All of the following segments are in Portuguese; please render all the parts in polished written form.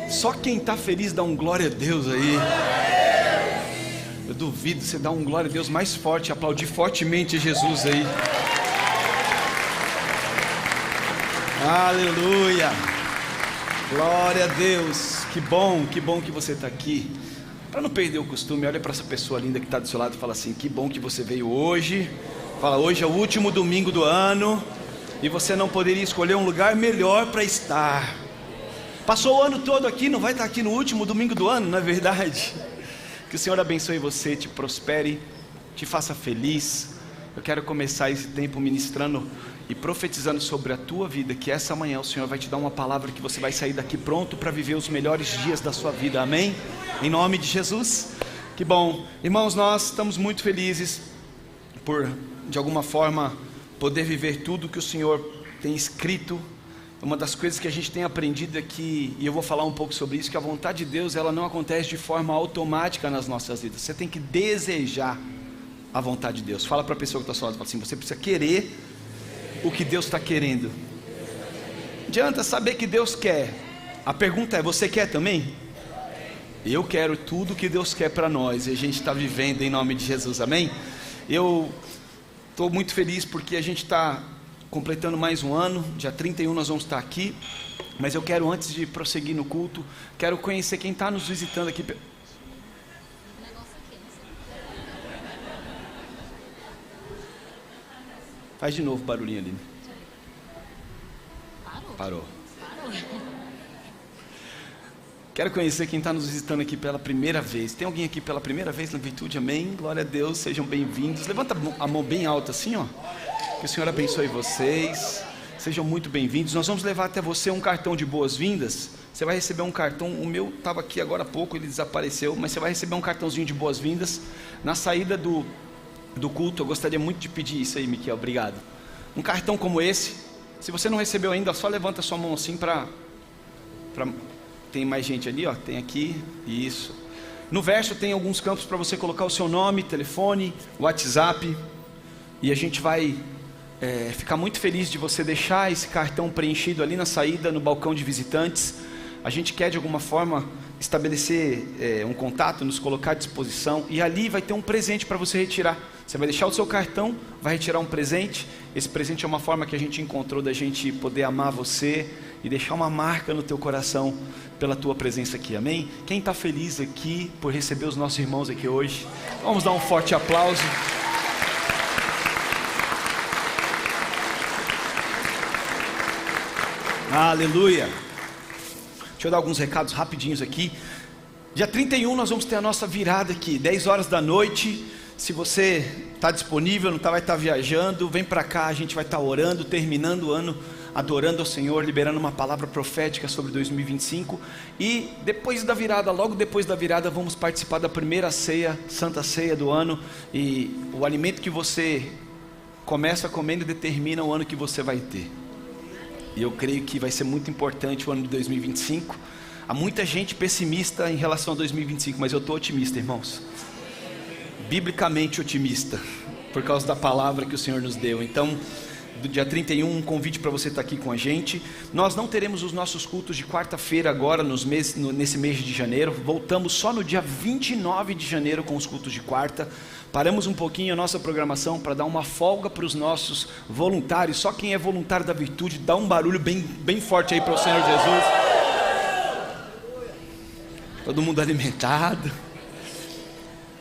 Só quem está feliz dá um glória a Deus aí. Eu duvido você dar um glória a Deus mais forte, aplaudir fortemente Jesus aí. Aleluia. Glória a Deus. Que bom que você está aqui. Para não perder o costume, olha para essa pessoa linda que está do seu lado e fala assim: que bom que você veio hoje. Fala: hoje é o último domingo do ano e você não poderia escolher um lugar melhor para estar. Passou o ano todo aqui, não vai estar aqui no último domingo do ano, não é verdade? Que o Senhor abençoe você, te prospere, te faça feliz. Eu quero começar esse tempo ministrando e profetizando sobre a tua vida, que essa manhã o Senhor vai te dar uma palavra que você vai sair daqui pronto para viver os melhores dias da sua vida, amém? Em nome de Jesus. Que bom, irmãos, nós estamos muito felizes por, de alguma forma, poder viver tudo que o Senhor tem escrito. Uma das coisas que a gente tem aprendido aqui, e eu vou falar um pouco sobre isso, que a vontade de Deus, ela não acontece de forma automática nas nossas vidas. Você tem que desejar a vontade de Deus. Fala para a pessoa que está ao seu lado, fala assim: você precisa querer o que Deus está querendo. Não adianta saber que Deus quer. A pergunta é: você quer também? Eu quero tudo que Deus quer para nós, e a gente está vivendo em nome de Jesus, amém? Eu estou muito feliz porque a gente está completando mais um ano. Dia 31 nós vamos estar aqui. Mas eu quero, antes de prosseguir no culto, quero conhecer quem está nos visitando aqui. Faz de novo o barulhinho ali. Parou. Quero conhecer quem está nos visitando aqui pela primeira vez. Tem alguém aqui pela primeira vez na Virtude? Amém? Glória a Deus, sejam bem-vindos. Levanta a mão bem alta assim, ó. Que o Senhor abençoe vocês. Sejam muito bem-vindos. Nós vamos levar até você um cartão de boas-vindas. Você vai receber um cartão. O meu estava aqui agora há pouco, ele desapareceu. Mas você vai receber um cartãozinho de boas-vindas na saída do culto. Eu gostaria muito de pedir isso aí, Miquel. Obrigado. Um cartão como esse. Se você não recebeu ainda, só levanta a sua mão assim para... Tem mais gente ali, ó. Tem aqui. Isso. No verso tem alguns campos para você colocar o seu nome, telefone, WhatsApp. E a gente vai ficar muito feliz de você deixar esse cartão preenchido ali na saída, no balcão de visitantes. A gente quer de alguma forma estabelecer um contato, nos colocar à disposição. E ali vai ter um presente para você retirar. Você vai deixar o seu cartão, vai retirar um presente. Esse presente é uma forma que a gente encontrou da gente poder amar você e deixar uma marca no teu coração pela tua presença aqui, amém? Quem está feliz aqui por receber os nossos irmãos aqui hoje? Vamos dar um forte aplauso. Aleluia. Deixa eu dar alguns recados rapidinhos aqui. Dia 31 nós vamos ter a nossa virada aqui, 10 horas da noite. Se você está disponível, não vai estar viajando, vem para cá, a gente vai estar orando, terminando o ano, adorando ao Senhor, liberando uma palavra profética sobre 2025. E depois da virada, logo depois da virada, vamos participar da primeira ceia, Santa Ceia do ano. E o alimento que você começa comendo determina o ano que você vai ter. E eu creio que vai ser muito importante o ano de 2025. Há muita gente pessimista em relação a 2025, mas eu estou otimista, irmãos. Biblicamente otimista, por causa da palavra que o Senhor nos deu. Então, do dia 31, um convite para você estar aqui com a gente. Nós não teremos os nossos cultos de quarta-feira agora, nesse mês de janeiro. Voltamos só no dia 29 de janeiro com os cultos de quarta. Paramos um pouquinho a nossa programação para dar uma folga para os nossos voluntários. Só quem é voluntário da Virtude, dá um barulho bem forte aí para o Senhor Jesus. Todo mundo alimentado.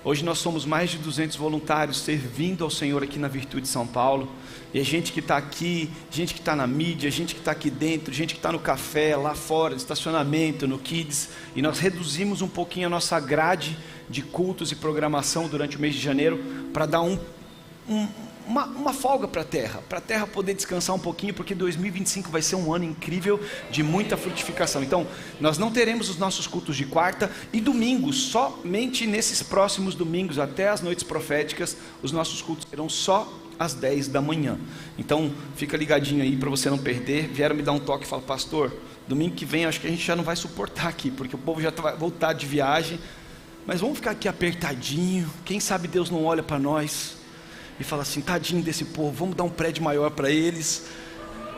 Hoje nós somos mais de 200 voluntários servindo ao Senhor aqui na Virtude São Paulo. E a gente que está aqui, gente que está na mídia, gente que está aqui dentro, gente que está no café, lá fora, no estacionamento, no Kids. E nós reduzimos um pouquinho a nossa grade de cultos e programação durante o mês de janeiro para dar uma folga para a terra poder descansar um pouquinho, porque 2025 vai ser um ano incrível de muita frutificação. Então nós não teremos os nossos cultos de quarta e domingo, somente nesses próximos domingos até as noites proféticas, os nossos cultos serão só às 10 da manhã. Então fica ligadinho aí para você não perder. Vieram me dar um toque e falaram: pastor, domingo que vem acho que a gente já não vai suportar aqui, porque o povo já vai voltar de viagem, mas vamos ficar aqui apertadinho. Quem sabe Deus não olha para nós e fala assim: tadinho desse povo, vamos dar um prédio maior para eles.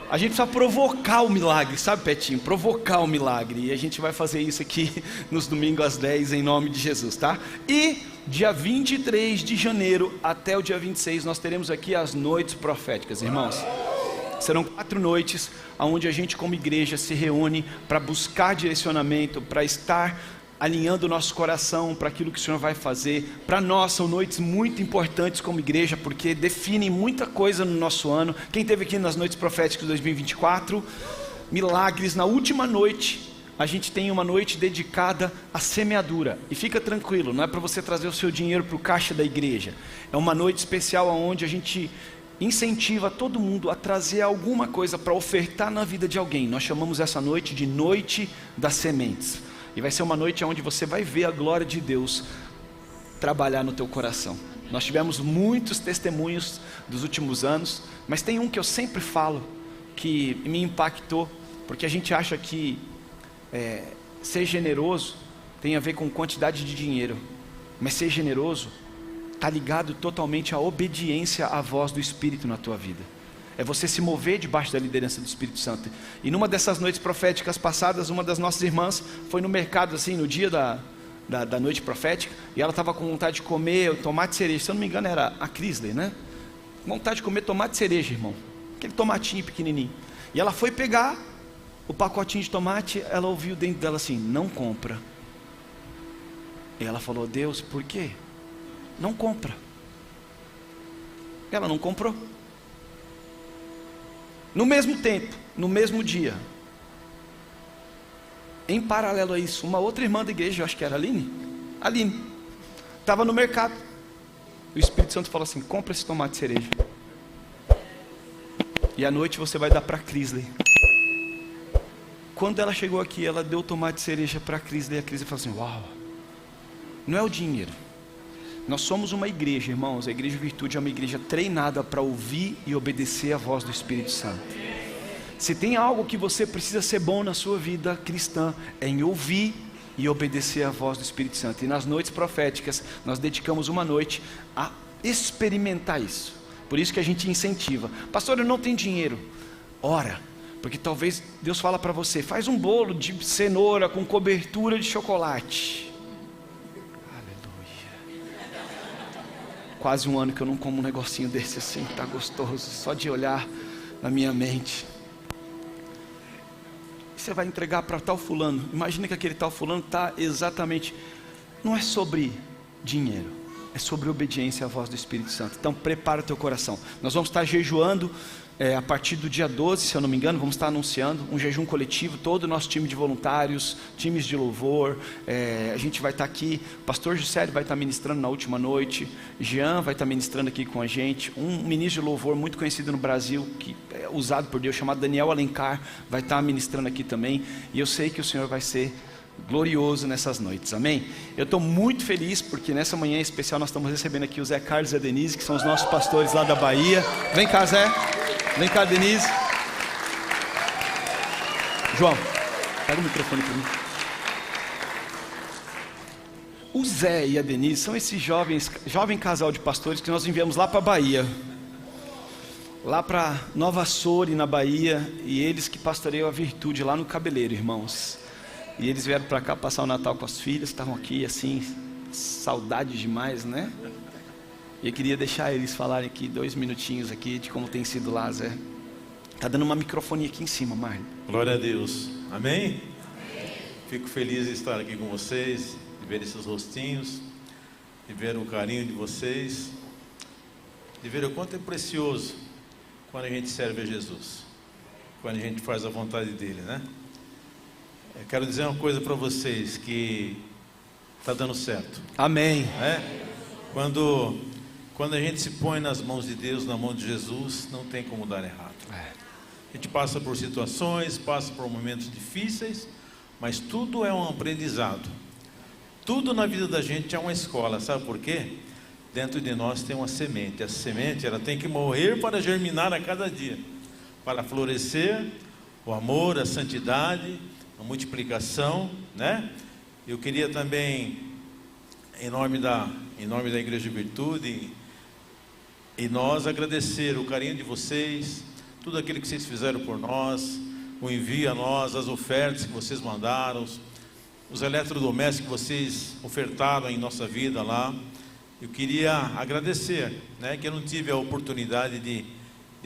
A gente precisa provocar o milagre, sabe, Petinho? Provocar o milagre. E a gente vai fazer isso aqui nos domingos às 10, em nome de Jesus, tá? E dia 23 de janeiro até o dia 26, nós teremos aqui as noites proféticas, irmãos. Serão 4 noites, onde a gente como igreja se reúne para buscar direcionamento, para estar alinhando o nosso coração para aquilo que o Senhor vai fazer. Para nós são noites muito importantes como igreja, porque definem muita coisa no nosso ano. Quem esteve aqui nas noites proféticas de 2024, milagres. Na última noite, a gente tem uma noite dedicada à semeadura. E fica tranquilo, não é para você trazer o seu dinheiro para o caixa da igreja. É uma noite especial onde a gente incentiva todo mundo a trazer alguma coisa para ofertar na vida de alguém. Nós chamamos essa noite de Noite das Sementes. E vai ser uma noite onde você vai ver a glória de Deus trabalhar no teu coração. Nós tivemos muitos testemunhos dos últimos anos, mas tem um que eu sempre falo, que me impactou, porque a gente acha que ser generoso tem a ver com quantidade de dinheiro, mas ser generoso está ligado totalmente à obediência à voz do Espírito na tua vida. É você se mover debaixo da liderança do Espírito Santo. E numa dessas noites proféticas passadas, uma das nossas irmãs foi no mercado, assim, no dia da noite profética, e ela estava com vontade de comer tomate cereja. Se eu não me engano era a Crisley, né? Vontade de comer tomate cereja, irmão. Aquele tomatinho pequenininho. E ela foi pegar o pacotinho de tomate, ela ouviu dentro dela assim: não compra. E ela falou: Deus, por quê? Não compra. Ela não comprou. No mesmo tempo, no mesmo dia, em paralelo a isso, uma outra irmã da igreja, eu acho que era a Aline, estava no mercado. O Espírito Santo falou assim: compra esse tomate cereja, e à noite você vai dar para a Crisley. Quando ela chegou aqui, ela deu o tomate cereja para a Crisley, e a Crisley falou assim: uau, não é o dinheiro. Nós somos uma igreja, irmãos. A Igreja Virtude é uma igreja treinada para ouvir e obedecer a voz do Espírito Santo. Se tem algo que você precisa ser bom na sua vida cristã, é em ouvir e obedecer a voz do Espírito Santo. E nas noites proféticas, nós dedicamos uma noite a experimentar isso. Por isso que a gente incentiva. Pastor, eu não tenho dinheiro. Ora, porque talvez Deus fala para você: faz um bolo de cenoura com cobertura de chocolate. Quase um ano que eu não como um negocinho desse assim, tá gostoso, só de olhar na minha mente. Você vai entregar para tal fulano. Imagina que aquele tal fulano está exatamente, não é sobre dinheiro, é sobre obediência à voz do Espírito Santo. Então prepara o teu coração. Nós vamos estar jejuando a partir do dia 12, se eu não me engano. Vamos estar anunciando um jejum coletivo. Todo o nosso time de voluntários, times de louvor, a gente vai estar aqui. O pastor Juscelio vai estar ministrando na última noite. Jean vai estar ministrando aqui com a gente. Um ministro de louvor muito conhecido no Brasil, que é usado por Deus, chamado Daniel Alencar, vai estar ministrando aqui também. E eu sei que o Senhor vai ser glorioso nessas noites, amém? Eu estou muito feliz porque nessa manhã especial nós estamos recebendo aqui o Zé Carlos e a Denise, que são os nossos pastores lá da Bahia. Vem cá, Zé. Vem cá, Denise. João, pega o microfone para mim. O Zé e a Denise são esses jovem casal de pastores que nós enviamos lá para a Bahia, lá para Nova Açores, na Bahia, e eles que pastoreiam a Virtude lá no Cabeleiro, irmãos. E eles vieram para cá passar o Natal com as filhas, estavam aqui assim, saudade demais, né? E eu queria deixar eles falarem aqui 2 minutinhos aqui de como tem sido lá, Zé. Tá dando uma microfonia aqui em cima, Marlon. Glória a Deus, amém? Fico feliz de estar aqui com vocês, de ver esses rostinhos, de ver o carinho de vocês, de ver o quanto é precioso quando a gente serve a Jesus, quando a gente faz a vontade dele, né? Eu quero dizer uma coisa para vocês, que está dando certo. Amém. Quando a gente se põe nas mãos de Deus, na mão de Jesus, não tem como dar errado. A gente passa por situações, passa por momentos difíceis, mas tudo é um aprendizado. Tudo na vida da gente é uma escola, sabe por quê? Dentro de nós tem uma semente. Essa semente, ela tem que morrer para germinar a cada dia, para florescer o amor, a santidade, a multiplicação, né? Eu queria também, em nome da Igreja Virtude, e nós agradecer o carinho de vocês, tudo aquilo que vocês fizeram por nós, o envio a nós, as ofertas que vocês mandaram, os eletrodomésticos que vocês ofertaram em nossa vida lá. Eu queria agradecer, né, que eu não tive a oportunidade de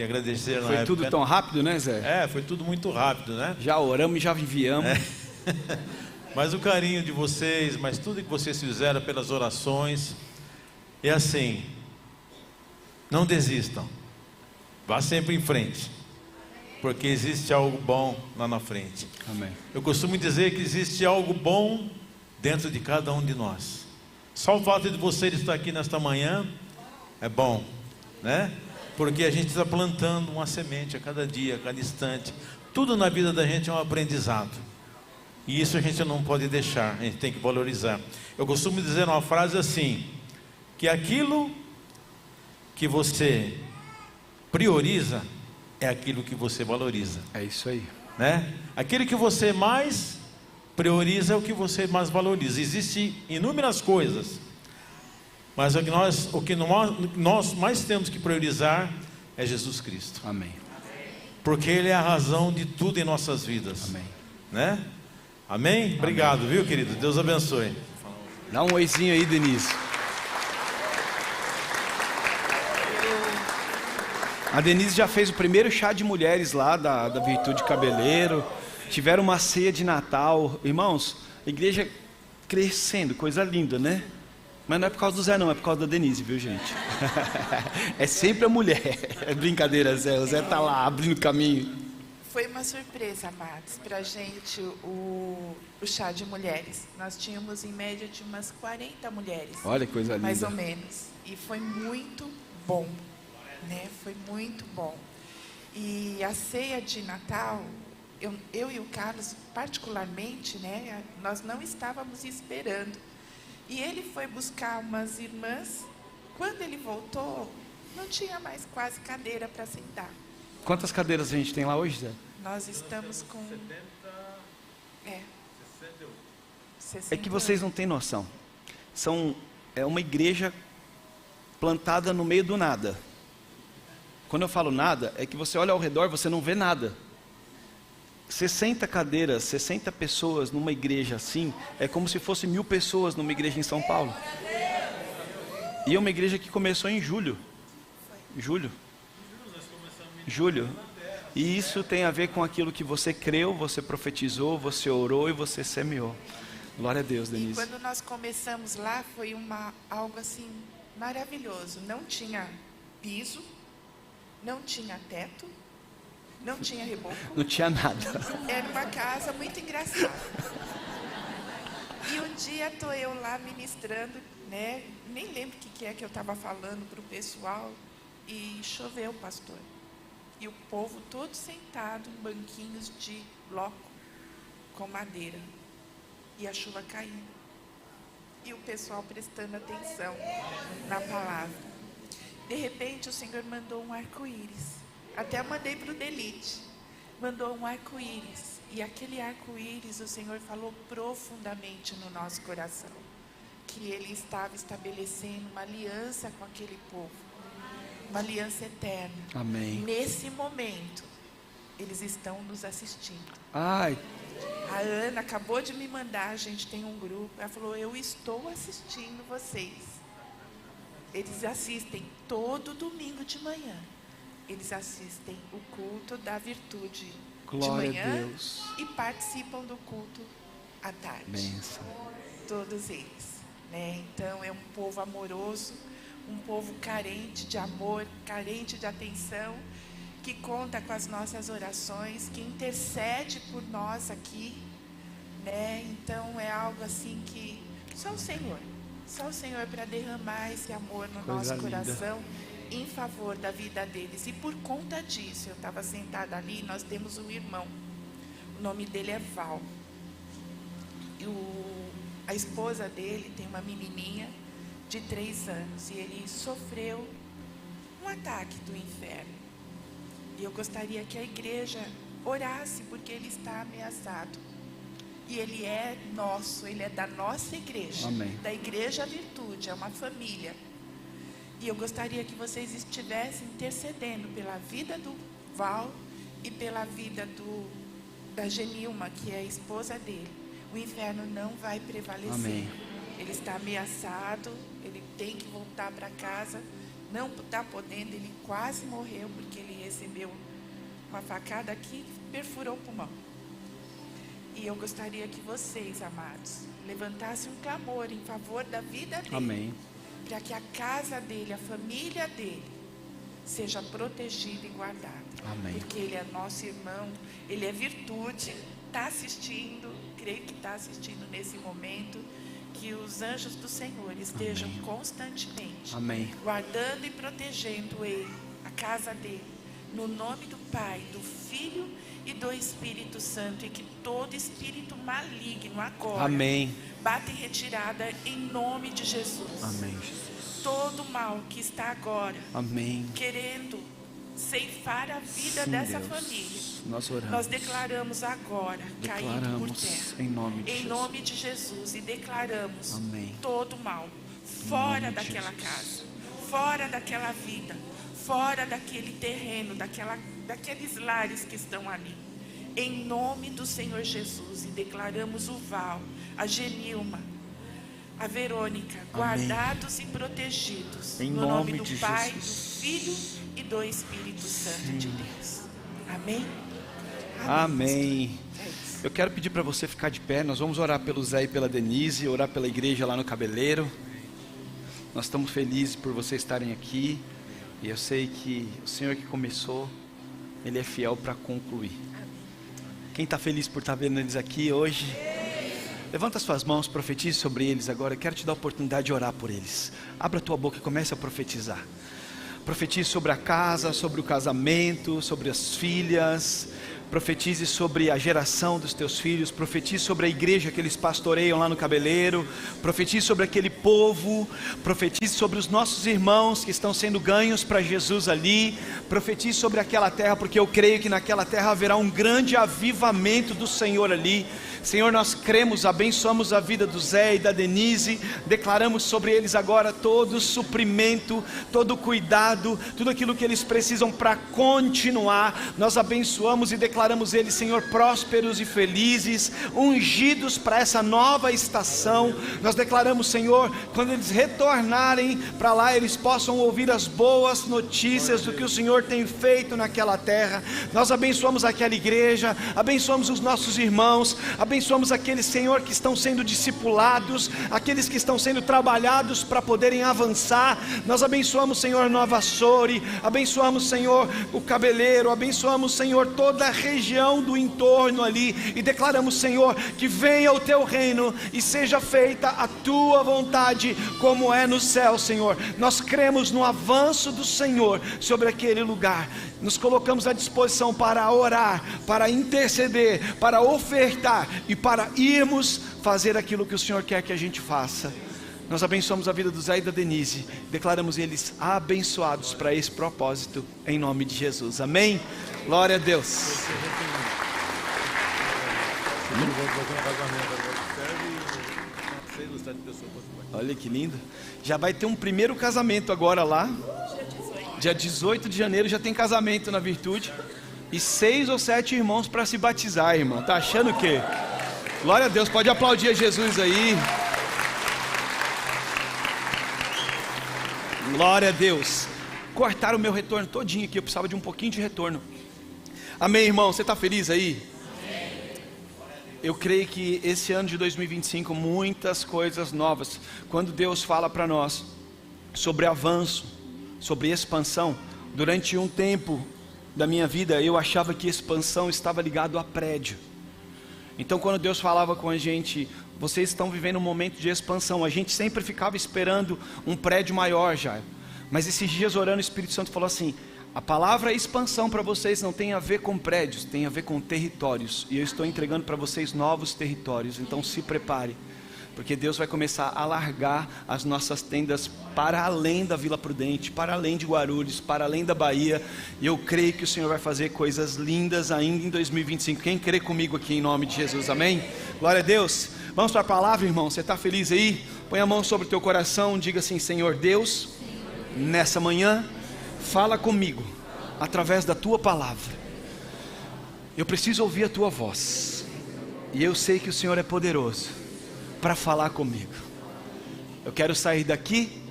agradecer na época. Foi tudo tão rápido, né, Zé? Foi tudo muito rápido, né? Já oramos e já enviamos. Mas o carinho de vocês, mas tudo que vocês fizeram pelas orações, é assim, não desistam, vá sempre em frente, porque existe algo bom lá na frente. Amém. Eu costumo dizer que existe algo bom dentro de cada um de nós. Só o fato de você estar aqui nesta manhã é bom, né? Porque a gente está plantando uma semente a cada dia, a cada instante. Tudo na vida da gente é um aprendizado. E isso a gente não pode deixar, a gente tem que valorizar. Eu costumo dizer uma frase assim, que aquilo que você prioriza é aquilo que você valoriza. É isso aí, né? Aquilo que você mais prioriza é o que você mais valoriza. Existem inúmeras coisas, mas o que nós mais temos que priorizar é Jesus Cristo. Amém. Porque Ele é a razão de tudo em nossas vidas. Amém. Né? Amém? Obrigado, Amém. Viu, querido? Deus abençoe. Dá um oizinho aí, Denise. A Denise já fez o primeiro chá de mulheres lá da Virtude Cabeleiro. Tiveram uma ceia de Natal. Irmãos, a igreja crescendo, coisa linda, né? Mas não é por causa do Zé não, é por causa da Denise, viu, gente? É sempre a mulher. É brincadeira, Zé. O Zé tá lá, abrindo caminho. Foi uma surpresa, amados, pra gente o chá de mulheres. Nós tínhamos em média de umas 40 mulheres. Olha que coisa linda. Mais ou menos. E foi muito bom, né? Foi muito bom. E a ceia de Natal, eu e o Carlos, particularmente, né? Nós não estávamos esperando. E ele foi buscar umas irmãs. Quando ele voltou, não tinha mais quase cadeira para sentar. Quantas cadeiras a gente tem lá hoje, Zé? Nós estamos com 60. É que vocês não têm noção. É uma igreja plantada no meio do nada. Quando eu falo nada, é que você olha ao redor, você não vê nada. 60 cadeiras, 60 pessoas numa igreja assim, é como se fosse 1000 pessoas numa igreja em São Paulo. E é uma igreja que começou em julho. Julho. E isso tem a ver com aquilo que você creu, você profetizou, você orou e você semeou. Glória a Deus, Denise. E quando nós começamos lá, foi algo assim maravilhoso. Não tinha piso, não tinha teto, não tinha reboco. Não tinha nada. Era uma casa muito engraçada. E um dia estou eu lá ministrando, né? Nem lembro o que é que eu estava falando para o pessoal. E choveu, pastor. E o povo todo sentado em banquinhos de bloco com madeira. E a chuva caindo. E o pessoal prestando atenção na palavra. De repente o Senhor mandou um arco-íris. Até eu mandei para o Delite. Mandou um arco-íris. E aquele arco-íris o Senhor falou profundamente no nosso coração. Que Ele estava estabelecendo uma aliança com aquele povo. Uma aliança eterna. Amém. Nesse momento, eles estão nos assistindo. Ai. A Ana acabou de me mandar, a gente tem um grupo. Ela falou, eu estou assistindo vocês. Eles assistem todo domingo de manhã. Eles assistem o culto da virtude Glória de manhã a Deus. E participam do culto à tarde. Benção. Todos eles, né? Então é um povo amoroso, um povo carente de amor, carente de atenção, que conta com as nossas orações, que intercede por nós aqui, né? Então é algo assim que só o Senhor para derramar esse amor no nosso coração em favor da vida deles. E por conta disso, eu estava sentada ali, nós temos um irmão, o nome dele é Val. E a esposa dele tem uma menininha de 3 anos e ele sofreu um ataque do inferno. E eu gostaria que a igreja orasse porque ele está ameaçado. E ele é nosso, ele é da nossa igreja. Amém. Da Igreja Virtude, é uma família. E eu gostaria que vocês estivessem intercedendo pela vida Val e pela vida da Genilma, que é a esposa dele. O inferno não vai prevalecer. Amém. Ele está ameaçado, ele tem que voltar para casa, não está podendo, ele quase morreu porque ele recebeu uma facada aqui que perfurou o pulmão. E eu gostaria que vocês, amados, levantassem um clamor em favor da vida dele. Amém. Para que a casa dele, a família dele, seja protegida e guardada. Amém. Porque ele é nosso irmão, ele é virtude, está assistindo, creio que está assistindo nesse momento. Que os anjos do Senhor estejam constantemente guardando e protegendo ele, a casa dele, no nome do Pai, do Filho e do Espírito Santo, e que todo espírito maligno agora bata em retirada em nome de Jesus. Amém, Jesus. Todo mal que está agora querendo ceifar a vida dessa família, nós declaramos agora, caindo por terra, em nome de Jesus, e declaramos todo mal fora daquela casa, fora daquela vida, fora daquele terreno, daqueles lares que estão ali, em nome do Senhor Jesus. E declaramos o Val, a Genilma, a Verônica, guardados e protegidos, no nome do Pai, do Filho e do Espírito Santo de Deus. Amém? Amém. Eu quero pedir para você ficar de pé. Nós vamos orar pelo Zé e pela Denise, orar pela igreja lá no Cabeleiro. Nós estamos felizes por vocês estarem aqui, e eu sei que o Senhor que começou, Ele é fiel para concluir. Quem está feliz por estar vendo eles aqui hoje? Levanta suas mãos, profetize sobre eles agora. Eu quero te dar a oportunidade de orar por eles. Abra a tua boca e comece a profetizar. Profetize sobre a casa, sobre o casamento, sobre as filhas. Profetize sobre a geração dos teus filhos. Profetize sobre a igreja que eles pastoreiam lá no Cabeleiro. Profetize sobre aquele povo. Profetize sobre os nossos irmãos que estão sendo ganhos para Jesus ali. Profetize sobre aquela terra, porque eu creio que naquela terra haverá um grande avivamento do Senhor ali. Senhor, nós cremos, abençoamos a vida do Zé e da Denise, declaramos sobre eles agora todo o suprimento, todo o cuidado, tudo aquilo que eles precisam para continuar. Nós abençoamos e declaramos eles, Senhor, prósperos e felizes, ungidos para essa nova estação. Nós declaramos, Senhor, quando eles retornarem para lá, eles possam ouvir as boas notícias do que o Senhor tem feito naquela terra. Nós abençoamos aquela igreja, abençoamos os nossos irmãos, abençoamos aqueles, Senhor, que estão sendo discipulados, aqueles que estão sendo trabalhados para poderem avançar. Nós abençoamos, Senhor, Nova Açores, abençoamos, Senhor, o Cabeleiro, abençoamos, Senhor, toda a região do entorno ali, e declaramos, Senhor, que venha o teu reino e seja feita a tua vontade, como é no céu, Senhor. Nós cremos no avanço do Senhor sobre aquele lugar. Nos colocamos à disposição para orar, para interceder, para ofertar e para irmos fazer aquilo que o Senhor quer que a gente faça. Nós abençoamos a vida do Zé e da Denise, declaramos eles abençoados para esse propósito, em nome de Jesus. Amém? Glória a Deus. Olha que lindo. Já vai ter um primeiro casamento agora lá. Dia 18 de janeiro já tem casamento na Virtude. E 6 ou 7 irmãos para se batizar, irmão. Tá achando o quê? Glória a Deus, pode aplaudir a Jesus aí. Glória a Deus. Cortaram o meu retorno todinho aqui, eu precisava de um pouquinho de retorno. Amém, irmão, você está feliz aí? Eu creio que esse ano de 2025, muitas coisas novas. Quando Deus fala para nós sobre avanço, sobre expansão, durante um tempo da minha vida, eu achava que expansão estava ligado a prédio. Então quando Deus falava com a gente, vocês estão vivendo um momento de expansão, a gente sempre ficava esperando um prédio maior já. Mas esses dias orando, o Espírito Santo falou assim: a palavra expansão para vocês não tem a ver com prédios, tem a ver com territórios. E eu estou entregando para vocês novos territórios, então se prepare. Porque Deus vai começar a alargar as nossas tendas para além da Vila Prudente, para além de Guarulhos, para além da Bahia. E eu creio que o Senhor vai fazer coisas lindas ainda em 2025. Quem crê comigo aqui em nome de Jesus, amém? Glória a Deus. Vamos para a palavra, irmão. Você está feliz aí? Põe a mão sobre o teu coração, diga assim: Senhor Deus, nessa manhã, fala comigo através da tua palavra. Eu preciso ouvir a tua voz, e eu sei que o Senhor é poderoso para falar comigo. Eu quero sair daqui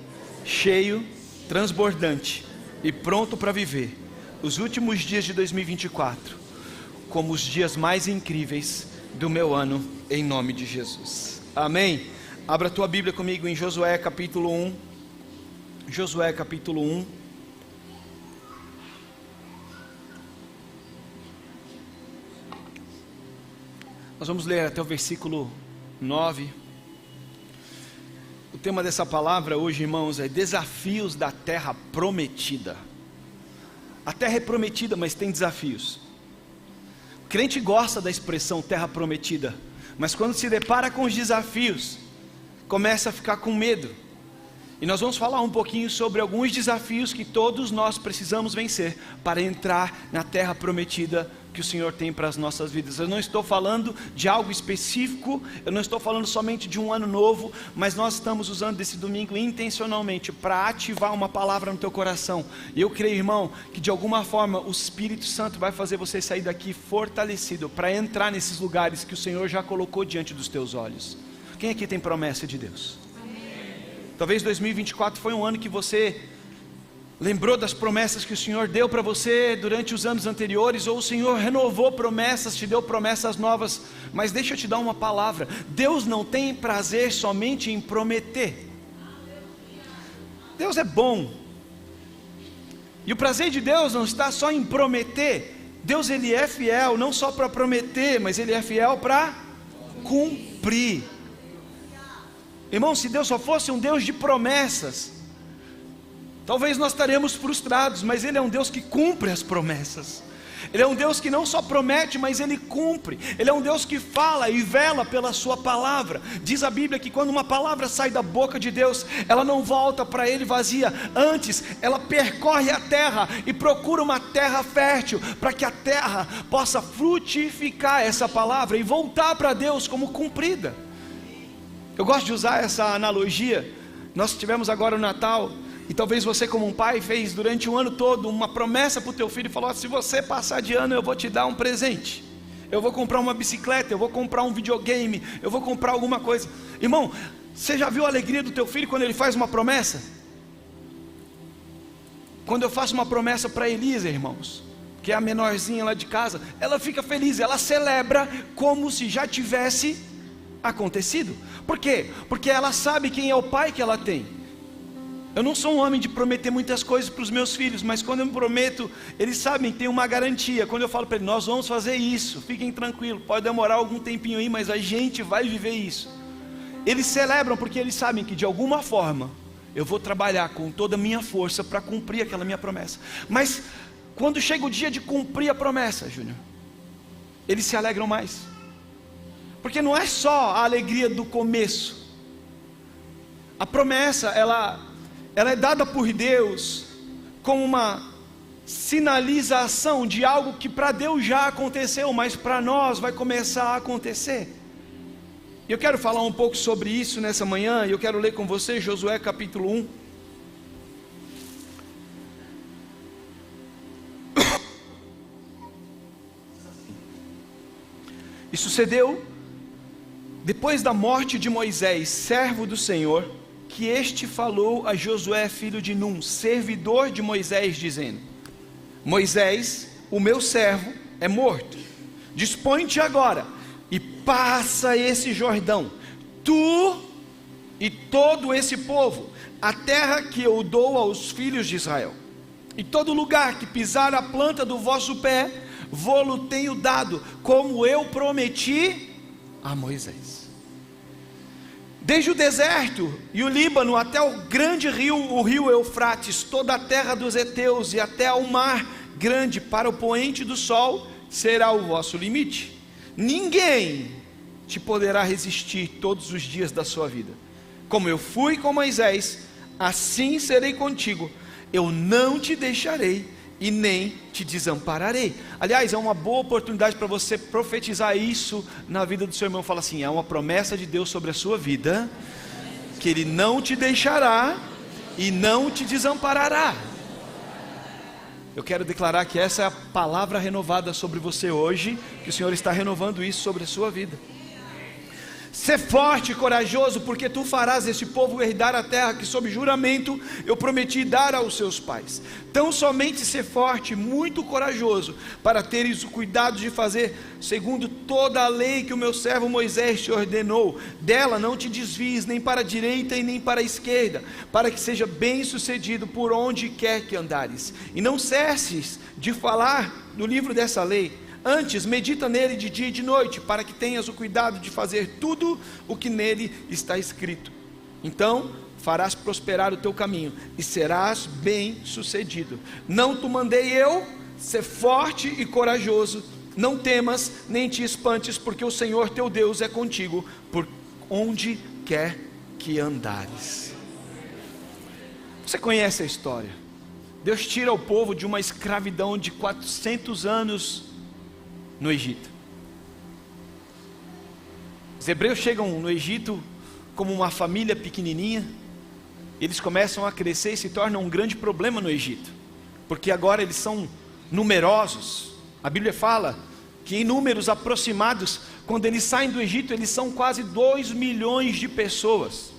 cheio, transbordante e pronto para viver os últimos dias de 2024 como os dias mais incríveis do meu ano, em nome de Jesus. Amém? Abra a tua Bíblia comigo em Josué capítulo 1. Josué capítulo 1. Nós vamos ler até o versículo 9. O tema dessa palavra hoje, irmãos, é desafios da terra prometida. A terra é prometida, mas tem desafios. O crente gosta da expressão terra prometida, mas quando se depara com os desafios, começa a ficar com medo. E nós vamos falar um pouquinho sobre alguns desafios que todos nós precisamos vencer para entrar na terra prometida que o Senhor tem para as nossas vidas. Eu não estou falando de algo específico, eu não estou falando somente de um ano novo, mas nós estamos usando esse domingo intencionalmente para ativar uma palavra no teu coração. E eu creio, irmão, que de alguma forma o Espírito Santo vai fazer você sair daqui fortalecido para entrar nesses lugares que o Senhor já colocou diante dos teus olhos. Quem aqui tem promessa de Deus? Talvez 2024 foi um ano que você lembrou das promessas que o Senhor deu para você durante os anos anteriores, ou o Senhor renovou promessas, te deu promessas novas. Mas deixa eu te dar uma palavra: Deus não tem prazer somente em prometer. Deus é bom, e o prazer de Deus não está só em prometer. Deus, Ele é fiel não só para prometer, mas Ele é fiel para cumprir. Irmão, se Deus só fosse um Deus de promessas, talvez nós estaremos frustrados, mas Ele é um Deus que cumpre as promessas. Ele é um Deus que não só promete, mas Ele cumpre. Ele é um Deus que fala e vela pela sua palavra. Diz a Bíblia que quando uma palavra sai da boca de Deus, ela não volta para Ele vazia. Antes, ela percorre a terra e procura uma terra fértil, para que a terra possa frutificar essa palavra e voltar para Deus como cumprida. Eu gosto de usar essa analogia. Nós tivemos agora o Natal, e talvez você, como um pai, fez durante o ano todo uma promessa para o teu filho e falou: se você passar de ano, eu vou te dar um presente, eu vou comprar uma bicicleta, eu vou comprar um videogame, eu vou comprar alguma coisa. Irmão, você já viu a alegria do teu filho quando ele faz uma promessa? Quando eu faço uma promessa para Elisa, irmãos, que é a menorzinha lá de casa, ela fica feliz, ela celebra como se já tivesse acontecido. Por quê? Porque ela sabe quem é o pai que ela tem. Eu não sou um homem de prometer muitas coisas para os meus filhos, mas quando eu me prometo, eles sabem, tem uma garantia. Quando eu falo para eles: nós vamos fazer isso, fiquem tranquilos, pode demorar algum tempinho aí, mas a gente vai viver isso. Eles celebram porque eles sabem que de alguma forma eu vou trabalhar com toda a minha força para cumprir aquela minha promessa. Mas quando chega o dia de cumprir a promessa, Júnior, eles se alegram mais, porque não é só a alegria do começo. A promessa, ela é dada por Deus como uma sinalização de algo que para Deus já aconteceu, mas para nós vai começar a acontecer. Eu quero falar um pouco sobre isso nessa manhã, e eu quero ler com você Josué capítulo 1. E sucedeu, depois da morte de Moisés, servo do Senhor, que este falou a Josué filho de Num, servidor de Moisés, dizendo: Moisés, o meu servo, é morto. Dispõe-te agora e passa esse Jordão, tu e todo esse povo, a terra que eu dou aos filhos de Israel. E todo lugar que pisar a planta do vosso pé, vô-lo tenho dado, como eu prometi a Moisés. Desde o deserto e o Líbano até o grande rio, o rio Eufrates, toda a terra dos heteus e até ao mar grande, para o poente do sol, será o vosso limite. Ninguém te poderá resistir todos os dias da sua vida. Como eu fui com Moisés, assim serei contigo. Eu não te deixarei e nem te desampararei. Aliás, é uma boa oportunidade para você profetizar isso na vida do seu irmão. Fala assim: é uma promessa de Deus sobre a sua vida, que Ele não te deixará e não te desamparará. Eu quero declarar que essa é a palavra renovada sobre você hoje, que o Senhor está renovando isso sobre a sua vida. Ser forte e corajoso, porque tu farás esse povo herdar a terra que sob juramento eu prometi dar aos seus pais. Tão somente ser forte, muito corajoso, para teres o cuidado de fazer segundo toda a lei que o meu servo Moisés te ordenou. Dela não te desvies nem para a direita e nem para a esquerda, para que seja bem sucedido por onde quer que andares. E não cesses de falar no livro dessa lei. Antes, medita nele de dia e de noite, para que tenhas o cuidado de fazer tudo o que nele está escrito. Então, farás prosperar o teu caminho, e serás bem sucedido. Não te mandei eu, ser forte e corajoso, não temas, nem te espantes, porque o Senhor teu Deus é contigo, por onde quer que andares. Você conhece a história? Deus tira o povo de uma escravidão de 400 anos, no Egito. Os hebreus chegam no Egito como uma família pequenininha. Eles começam a crescer e se tornam um grande problema no Egito, porque agora eles são numerosos. A Bíblia fala que em números aproximados, quando eles saem do Egito, eles são quase 2 milhões de pessoas.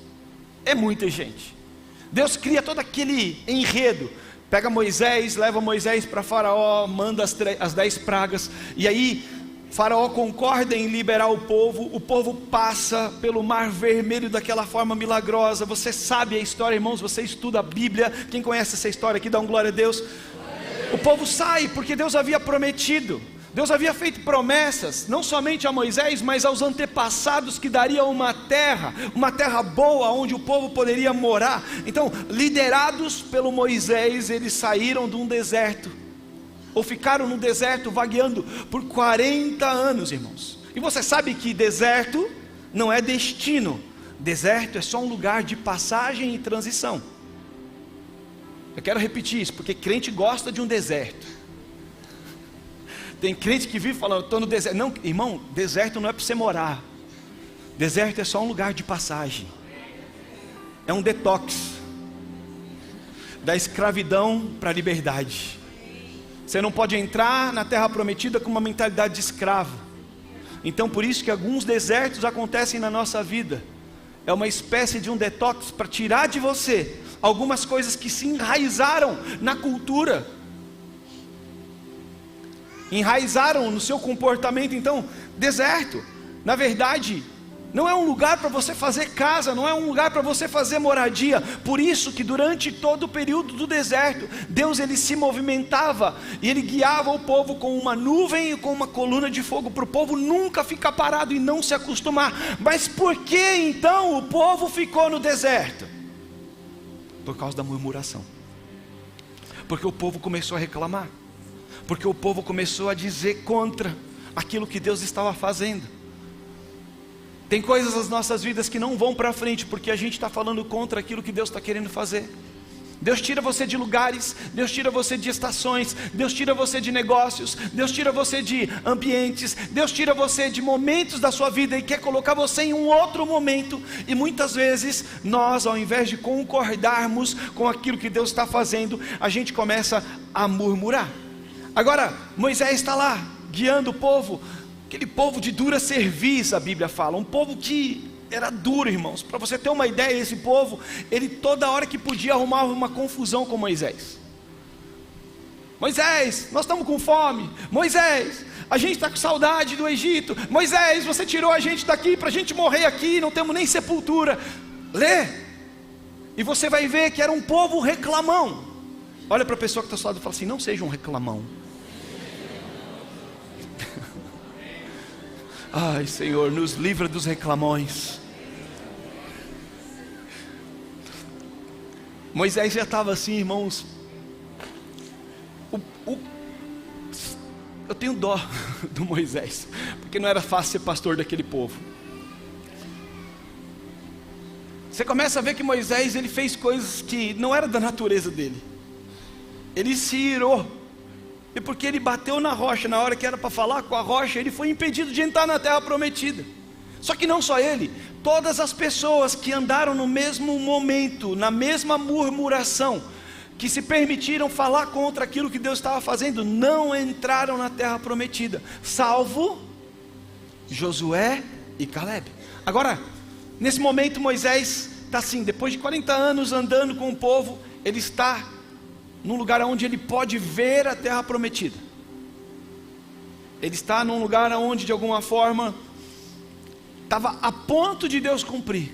É muita gente. Deus cria todo aquele enredo. Pega Moisés, leva Moisés para Faraó, manda as 10 pragas, e aí Faraó concorda em liberar o povo passa pelo Mar Vermelho daquela forma milagrosa. Você sabe a história, irmãos, você estuda a Bíblia. Quem conhece essa história aqui, dá um glória a Deus. O povo sai porque Deus havia prometido, Deus havia feito promessas, não somente a Moisés, mas aos antepassados, que daria uma terra boa, onde o povo poderia morar. Então, liderados pelo Moisés, eles saíram de um deserto, ou ficaram no deserto vagueando por 40 anos, irmãos. E você sabe que deserto não é destino, deserto é só um lugar de passagem e transição. Eu quero repetir isso, porque crente gosta de um deserto. Tem crente que vive falando, estou no deserto. Não, irmão, deserto não é para você morar. Deserto é só um lugar de passagem. É um detox da escravidão para a liberdade. Você não pode entrar na terra prometida com uma mentalidade de escravo. Então por isso que alguns desertos acontecem na nossa vida. É uma espécie de um detox para tirar de você algumas coisas que se enraizaram na cultura, enraizaram no seu comportamento. Então, deserto, na verdade, não é um lugar para você fazer casa, não é um lugar para você fazer moradia. Por isso que durante todo o período do deserto, Deus ele se movimentava e ele guiava o povo com uma nuvem e com uma coluna de fogo, para o povo nunca ficar parado e não se acostumar. Mas por que então o povo ficou no deserto? Por causa da murmuração. Porque o povo começou a reclamar, porque o povo começou a dizer contra aquilo que Deus estava fazendo. Tem coisas nas nossas vidas que não vão para frente, porque a gente está falando contra aquilo que Deus está querendo fazer. Deus tira você de lugares, Deus tira você de estações, Deus tira você de negócios, Deus tira você de ambientes, Deus tira você de momentos da sua vida e quer colocar você em um outro momento. E muitas vezes nós, ao invés de concordarmos com aquilo que Deus está fazendo, a gente começa a murmurar. Agora, Moisés está lá, guiando o povo, aquele povo de dura cerviz, a Bíblia fala, um povo que era duro, irmãos. Para você ter uma ideia, esse povo, ele toda hora que podia arrumava uma confusão com Moisés. Moisés, nós estamos com fome. Moisés, a gente está com saudade do Egito. Moisés, você tirou a gente daqui para a gente morrer aqui, não temos nem sepultura. Lê, e você vai ver que era um povo reclamão. Olha para a pessoa que está ao seu lado e fala assim: não seja um reclamão. Ai, Senhor, nos livra dos reclamões. Moisés já estava assim, irmãos. Eu tenho dó do Moisés, porque não era fácil ser pastor daquele povo. Você começa a ver que Moisés, ele fez coisas que não era da natureza dele. Ele se irou, e porque ele bateu na rocha, na hora que era para falar com a rocha, ele foi impedido de entrar na terra prometida. Só que não só ele, todas as pessoas que andaram no mesmo momento, na mesma murmuração, que se permitiram falar contra aquilo que Deus estava fazendo, não entraram na terra prometida, salvo Josué e Caleb. Agora, nesse momento Moisés está assim, depois de 40 anos andando com o povo, ele está num lugar onde ele pode ver a terra prometida. Ele está num lugar onde de alguma forma estava a ponto de Deus cumprir.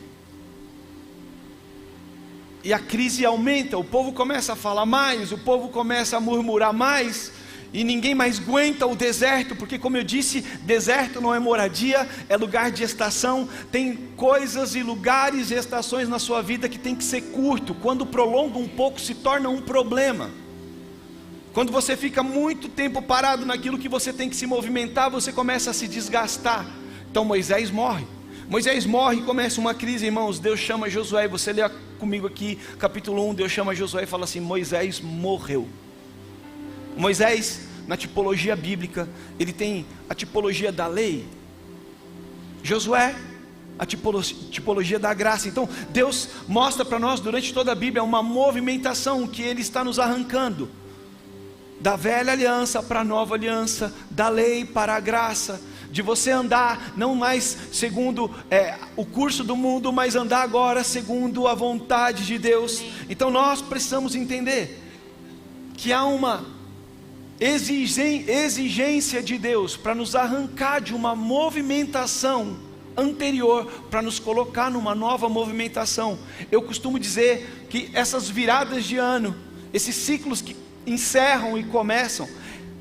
E a crise aumenta, o povo começa a falar mais, o povo começa a murmurar mais, e ninguém mais aguenta o deserto, porque como eu disse, deserto não é moradia, é lugar de estação. Tem coisas e lugares e estações na sua vida que tem que ser curto, quando prolonga um pouco se torna um problema. Quando você fica muito tempo parado naquilo que você tem que se movimentar, você começa a se desgastar. Então Moisés morre e começa uma crise, irmãos. Deus chama Josué, você lê comigo aqui, capítulo 1, Deus chama Josué e fala assim, Moisés morreu. Moisés, na tipologia bíblica, ele tem a tipologia da lei. Josué, a tipologia da graça. Então Deus mostra para nós durante toda a Bíblia uma movimentação que Ele está nos arrancando, da velha aliança para a nova aliança, da lei para a graça, de você andar não mais segundo o curso do mundo, mas andar agora segundo a vontade de Deus. Então nós precisamos entender que há uma exigência de Deus para nos arrancar de uma movimentação anterior, para nos colocar numa nova movimentação. Eu costumo dizer que essas viradas de ano, esses ciclos que encerram e começam,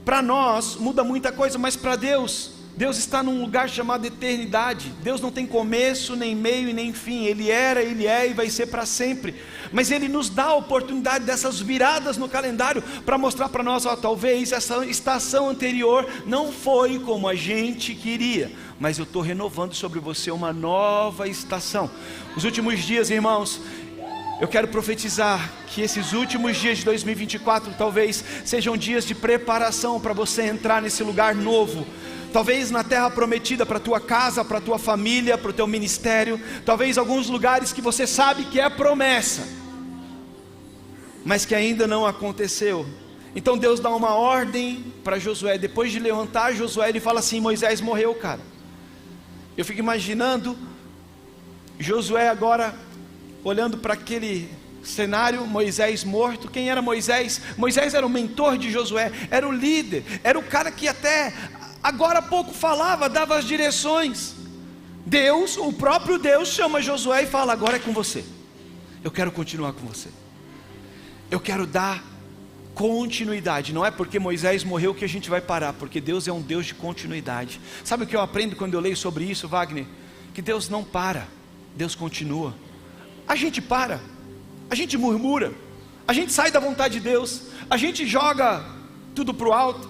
para nós muda muita coisa, mas para Deus está num lugar chamado eternidade. Deus não tem começo, nem meio e nem fim. Ele era, Ele é e vai ser para sempre. Mas Ele nos dá a oportunidade dessas viradas no calendário para mostrar para nós, talvez essa estação anterior não foi como a gente queria, mas eu estou renovando sobre você uma nova estação. Os últimos dias, irmãos, eu quero profetizar que esses últimos dias de 2024 talvez sejam dias de preparação para você entrar nesse lugar novo. Talvez na terra prometida para a tua casa, para a tua família, para o teu ministério. Talvez alguns lugares que você sabe que é promessa, mas que ainda não aconteceu. Então Deus dá uma ordem para Josué. Depois de levantar Josué, ele fala assim, Moisés morreu, cara. Eu fico imaginando Josué agora olhando para aquele cenário, Moisés morto. Quem era Moisés? Moisés era o mentor de Josué, era o líder, era o cara que até agora há pouco falava, dava as direções. Deus, o próprio Deus chama Josué e fala, agora é com você. Eu quero continuar com você. Eu quero dar continuidade. Não é porque Moisés morreu que a gente vai parar, porque Deus é um Deus de continuidade. Sabe o que eu aprendo quando eu leio sobre isso, Wagner? Que Deus não para, Deus continua. A gente para, a gente murmura, a gente sai da vontade de Deus, a gente joga tudo para o alto.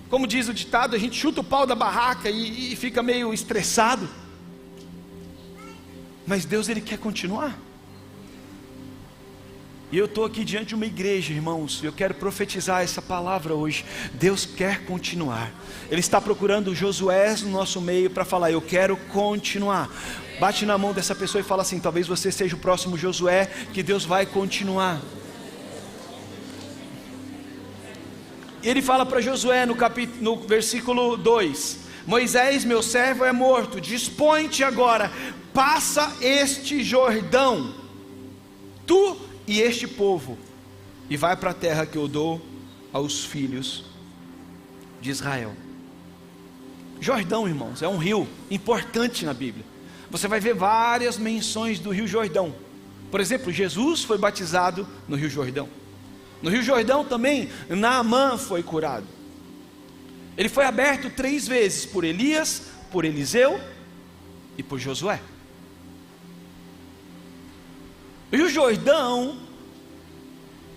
Como diz o ditado, a gente chuta o pau da barraca e fica meio estressado. Mas Deus, Ele quer continuar. E eu estou aqui diante de uma igreja, irmãos, e eu quero profetizar essa palavra hoje. Deus quer continuar. Ele está procurando Josué no nosso meio para falar, eu quero continuar. Bate na mão dessa pessoa e fala assim, talvez você seja o próximo Josué, que Deus vai continuar. E ele fala para Josué no versículo 2, Moisés, meu servo, é morto, dispõe-te agora, passa este Jordão, tu e este povo, e vai para a terra que eu dou aos filhos de Israel. Jordão, irmãos, é um rio importante na Bíblia. Você vai ver várias menções do rio Jordão. Por exemplo, Jesus foi batizado no rio Jordão. No rio Jordão também, Naamã foi curado. Ele foi aberto 3 vezes, por Elias, por Eliseu e por Josué. O rio Jordão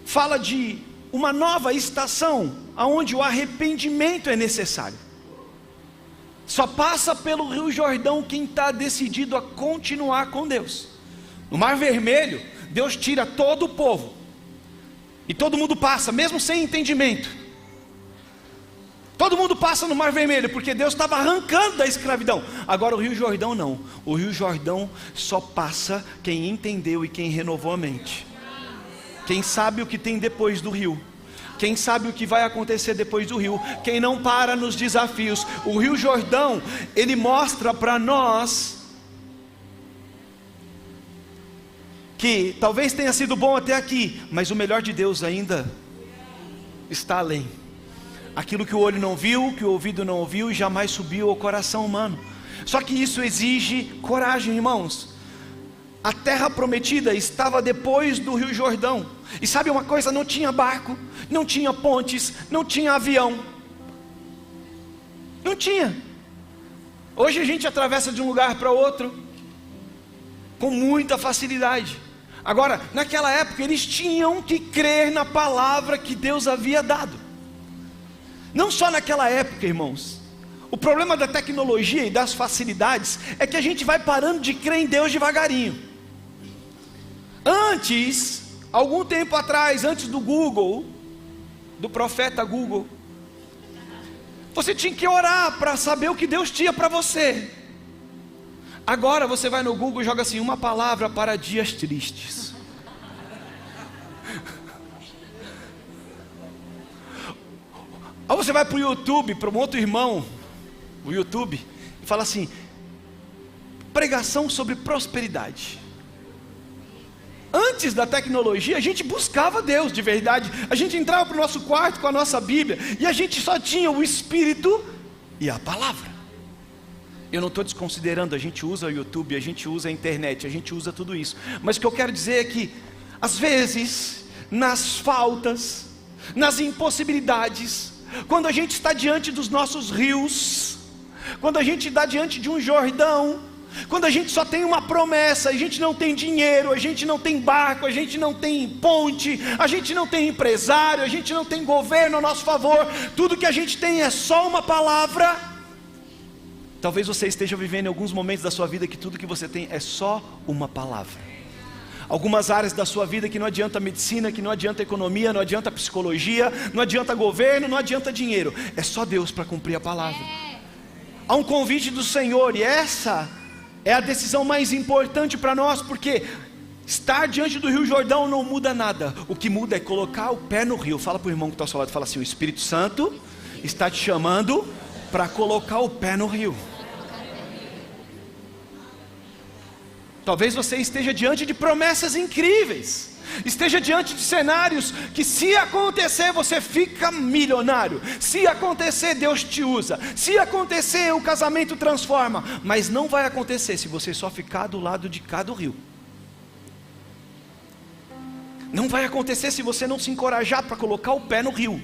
fala de uma nova estação, onde o arrependimento é necessário. Só passa pelo rio Jordão quem está decidido a continuar com Deus. No Mar Vermelho, Deus tira todo o povo, e todo mundo passa, mesmo sem entendimento. Todo mundo passa no Mar Vermelho, porque Deus estava arrancando da escravidão. Agora o rio Jordão não. O rio Jordão só passa quem entendeu e quem renovou a mente. Quem sabe o que tem depois do rio? Quem sabe o que vai acontecer depois do rio? Quem não para nos desafios? O Rio Jordão, ele mostra para nós que talvez tenha sido bom até aqui, mas o melhor de Deus ainda está além. Aquilo que o olho não viu, que o ouvido não ouviu e jamais subiu ao coração humano. Só que isso exige coragem, irmãos. A terra prometida estava depois do Rio Jordão. E sabe uma coisa? Não tinha barco, não tinha pontes, não tinha avião. Não tinha. Hoje a gente atravessa de um lugar para outro com muita facilidade. Agora, naquela época eles tinham que crer na palavra que Deus havia dado. Não só naquela época, irmãos. O problema da tecnologia e das facilidades é que a gente vai parando de crer em Deus devagarinho. Antes, algum tempo atrás, antes do Google, do profeta Google, você tinha que orar para saber o que Deus tinha para você. Agora você vai no Google e joga assim: uma palavra para dias tristes. Aí você vai para o YouTube, para um outro irmão, o YouTube, e fala assim: pregação sobre prosperidade. Antes da tecnologia, a gente buscava Deus de verdade. A gente entrava para o nosso quarto com a nossa Bíblia e a gente só tinha o Espírito e a palavra. Eu não estou desconsiderando, a gente usa o YouTube, a gente usa a internet, a gente usa tudo isso. Mas o que eu quero dizer é que, às vezes, nas faltas, nas impossibilidades, quando a gente está diante dos nossos rios, quando a gente está diante de um Jordão, quando a gente só tem uma promessa, a gente não tem dinheiro, a gente não tem barco, a gente não tem ponte, a gente não tem empresário, a gente não tem governo a nosso favor, tudo que a gente tem é só uma palavra. Talvez você esteja vivendo em alguns momentos da sua vida que tudo que você tem é só uma palavra. Algumas áreas da sua vida que não adianta medicina, que não adianta economia, não adianta psicologia, não adianta governo, não adianta dinheiro, é só Deus para cumprir a palavra. Há um convite do Senhor, e essa é a decisão mais importante para nós, porque estar diante do Rio Jordão não muda nada. O que muda é colocar o pé no rio. Fala para o irmão que está ao seu lado, fala assim: o Espírito Santo está te chamando para colocar o pé no rio. Talvez você esteja diante de promessas incríveis, esteja diante de cenários que, se acontecer, você fica milionário. Se acontecer, Deus te usa. Se acontecer, o casamento transforma. Mas não vai acontecer se você só ficar do lado de cá do rio. Não vai acontecer se você não se encorajar para colocar o pé no rio.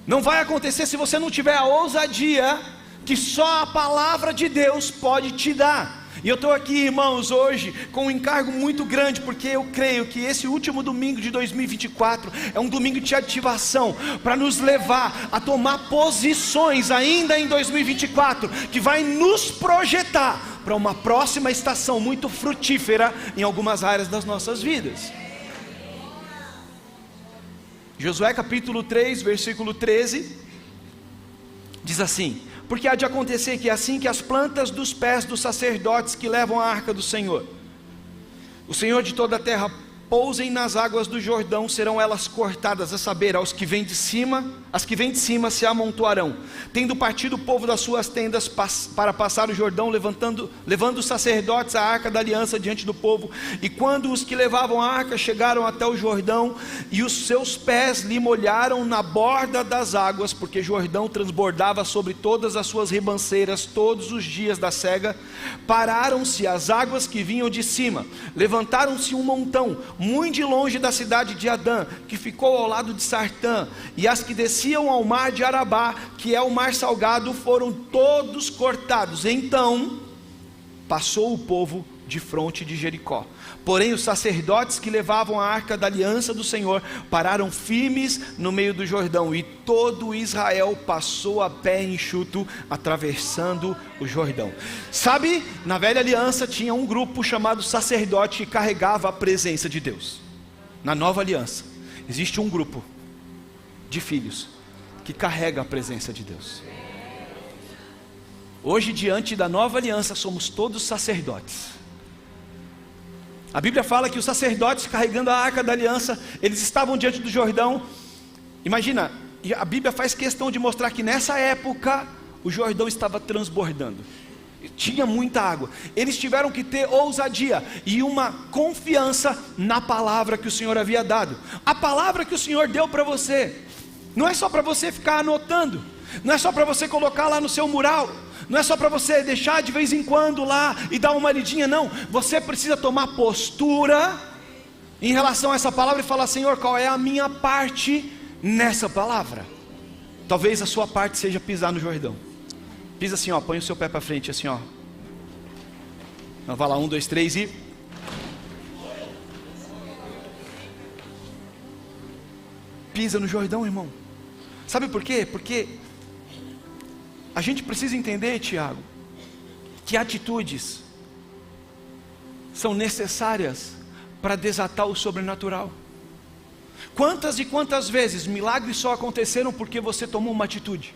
Não vai acontecer se você não tiver a ousadia que só a palavra de Deus pode te dar. E eu estou aqui, irmãos, hoje com um encargo muito grande, porque eu creio que esse último domingo de 2024 é um domingo de ativação, para nos levar a tomar posições ainda em 2024, que vai nos projetar para uma próxima estação muito frutífera em algumas áreas das nossas vidas. Josué capítulo 3, versículo 13, diz assim: porque há de acontecer que assim que as plantas dos pés dos sacerdotes que levam a arca do Senhor, o Senhor de toda a terra, pousem nas águas do Jordão, serão elas cortadas, a saber, aos que vêm de cima, as que vêm de cima se amontoarão, tendo partido o povo das suas tendas para passar o Jordão, levando os sacerdotes a arca da aliança diante do povo. E quando os que levavam a arca chegaram até o Jordão, e os seus pés lhe molharam na borda das águas, porque Jordão transbordava sobre todas as suas ribanceiras todos os dias da cega, pararam-se as águas que vinham de cima, levantaram-se um montão muito de longe da cidade de Adã, que ficou ao lado de Sartã, e as que desciam ao mar de Arabá, que é o mar salgado, foram todos cortados. Então passou o povo de fronte de Jericó. Porém os sacerdotes que levavam a arca da aliança do Senhor pararam firmes no meio do Jordão, e todo Israel passou a pé enxuto, atravessando o Jordão. Sabe, na velha aliança tinha um grupo chamado sacerdote que carregava a presença de Deus. Na nova aliança existe um grupo de filhos que carrega a presença de Deus. Hoje, diante da nova aliança, somos todos sacerdotes. A Bíblia fala que os sacerdotes carregando a arca da aliança, eles estavam diante do Jordão. Imagina, a Bíblia faz questão de mostrar que nessa época o Jordão estava transbordando, tinha muita água. Eles tiveram que ter ousadia e uma confiança na palavra que o Senhor havia dado. A palavra que o Senhor deu para você não é só para você ficar anotando, não é só para você colocar lá no seu mural, não é só para você deixar de vez em quando lá e dar uma lidinha, não. Você precisa tomar postura em relação a essa palavra e falar: Senhor, qual é a minha parte nessa palavra? Talvez a sua parte seja pisar no Jordão. Pisa assim, ó, põe o seu pé para frente assim, ó. Então vai lá, 1, 2, 3 e... pisa no Jordão, irmão. Sabe por quê? Porque a gente precisa entender, Tiago, que atitudes são necessárias para desatar o sobrenatural. Quantas e quantas vezes milagres só aconteceram porque você tomou uma atitude?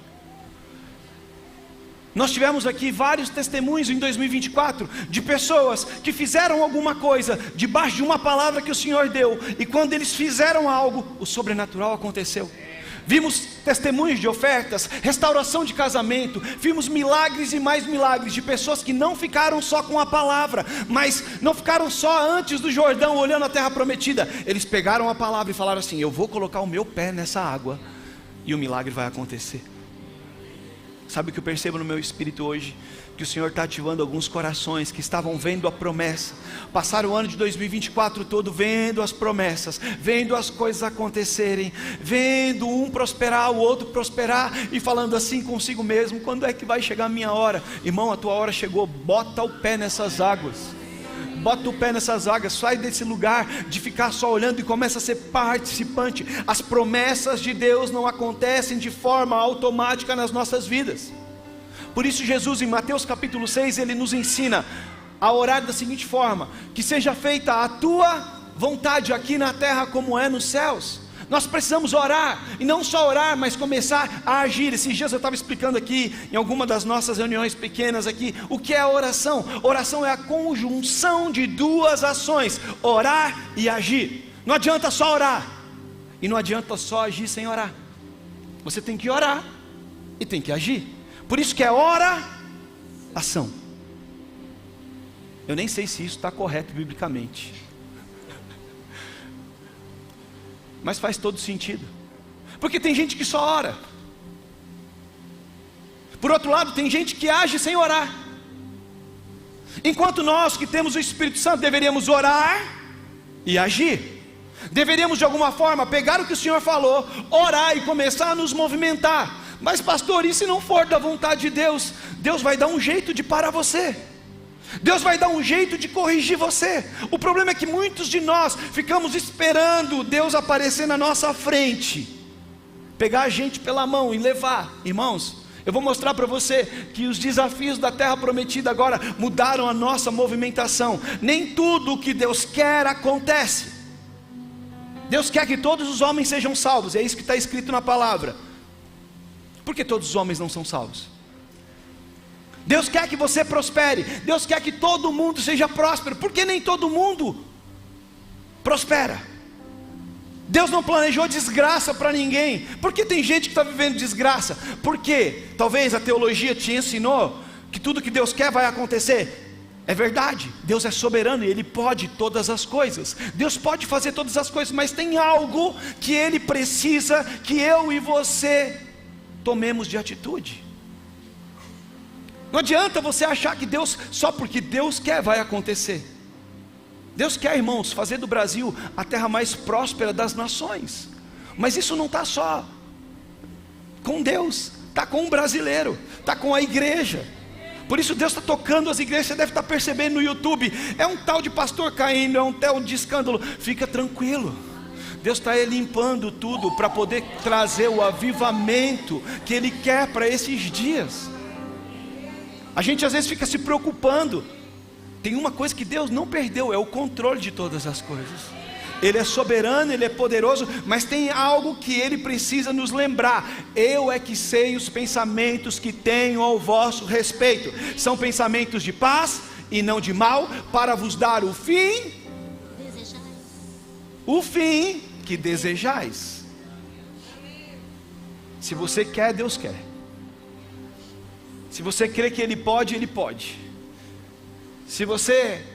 Nós tivemos aqui vários testemunhos em 2024 de pessoas que fizeram alguma coisa debaixo de uma palavra que o Senhor deu, e quando eles fizeram algo, o sobrenatural aconteceu. Vimos testemunhos de ofertas, restauração de casamento, vimos milagres e mais milagres de pessoas que não ficaram só com a palavra, mas não ficaram só antes do Jordão olhando a terra prometida. Eles pegaram a palavra e falaram assim: eu vou colocar o meu pé nessa água e o milagre vai acontecer. Sabe o que eu percebo no meu espírito hoje? Que o Senhor está ativando alguns corações que estavam vendo a promessa, passaram o ano de 2024 todo vendo as promessas, vendo as coisas acontecerem, vendo um prosperar, o outro prosperar, e falando assim consigo mesmo: quando é que vai chegar a minha hora? Irmão, a tua hora chegou. Bota o pé nessas águas, bota o pé nessas águas, sai desse lugar de ficar só olhando e começa a ser participante. As promessas de Deus não acontecem de forma automática nas nossas vidas. Por isso Jesus, em Mateus capítulo 6, ele nos ensina a orar da seguinte forma: que seja feita a tua vontade aqui na terra como é nos céus. Nós precisamos orar, e não só orar, mas começar a agir. Esses dias eu estava explicando aqui, em alguma das nossas reuniões pequenas aqui, o que é a oração. Oração é a conjunção de duas ações: orar e agir. Não adianta só orar, e não adianta só agir sem orar. Você tem que orar e tem que agir. Por isso que é oração. Eu nem sei se isso está correto biblicamente, mas faz todo sentido, porque tem gente que só ora. Por outro lado, tem gente que age sem orar. Enquanto nós que temos o Espírito Santo deveríamos orar e agir. Deveríamos de alguma forma pegar o que o Senhor falou, orar e começar a nos movimentar. Mas pastor, e se não for da vontade de Deus? Deus vai dar um jeito de parar você. Deus vai dar um jeito de corrigir você. O problema é que muitos de nós ficamos esperando Deus aparecer na nossa frente, pegar a gente pela mão e levar. Irmãos, eu vou mostrar para você que os desafios da terra prometida agora mudaram a nossa movimentação. Nem tudo o que Deus quer acontece. Deus quer que todos os homens sejam salvos, é isso que está escrito na palavra. Por que todos os homens não são salvos? Deus quer que você prospere, Deus quer que todo mundo seja próspero. Por que nem todo mundo prospera? Deus não planejou desgraça para ninguém. Por que tem gente que está vivendo desgraça? Porque talvez a teologia te ensinou que tudo que Deus quer vai acontecer. É verdade, Deus é soberano e Ele pode todas as coisas. Deus pode fazer todas as coisas, mas tem algo que Ele precisa que eu e você tomemos de atitude. Não adianta você achar que Deus, só porque Deus quer, vai acontecer. Deus quer, irmãos, fazer do Brasil a terra mais próspera das nações. Mas isso não está só com Deus, está com o brasileiro, está com a igreja. Por isso Deus está tocando as igrejas. Você deve estar percebendo no YouTube, é um tal de pastor caindo, é um tal de escândalo. Fica tranquilo, Deus está limpando tudo para poder trazer o avivamento que Ele quer para esses dias. A gente às vezes fica se preocupando. Tem uma coisa que Deus não perdeu, é o controle de todas as coisas. Ele é soberano, Ele é poderoso, mas tem algo que Ele precisa nos lembrar: eu é que sei os pensamentos que tenho ao vosso respeito, são pensamentos de paz e não de mal, para vos dar o fim o fim que desejais. Se você quer, Deus quer. Se você crê que Ele pode, Ele pode. Se você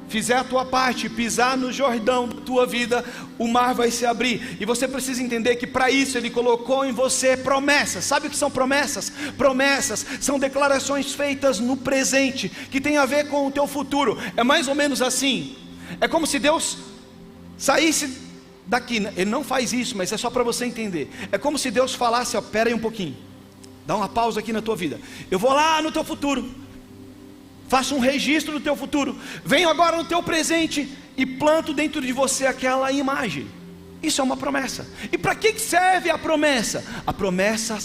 fizer a tua parte, pisar no Jordão da tua vida, o mar vai se abrir. E você precisa entender que para isso Ele colocou em você promessas. Sabe o que são promessas? Promessas são declarações feitas no presente, que tem a ver com o teu futuro. É mais ou menos assim. É como se Deus saísse daqui. Ele não faz isso, mas é só para você entender. É como se Deus falasse, ó, pera aí um pouquinho, dá uma pausa aqui na tua vida. Eu vou lá no teu futuro, faço um registro do teu futuro, venho agora no teu presente e planto dentro de você aquela imagem. Isso é uma promessa. E para que serve a promessa? A promessa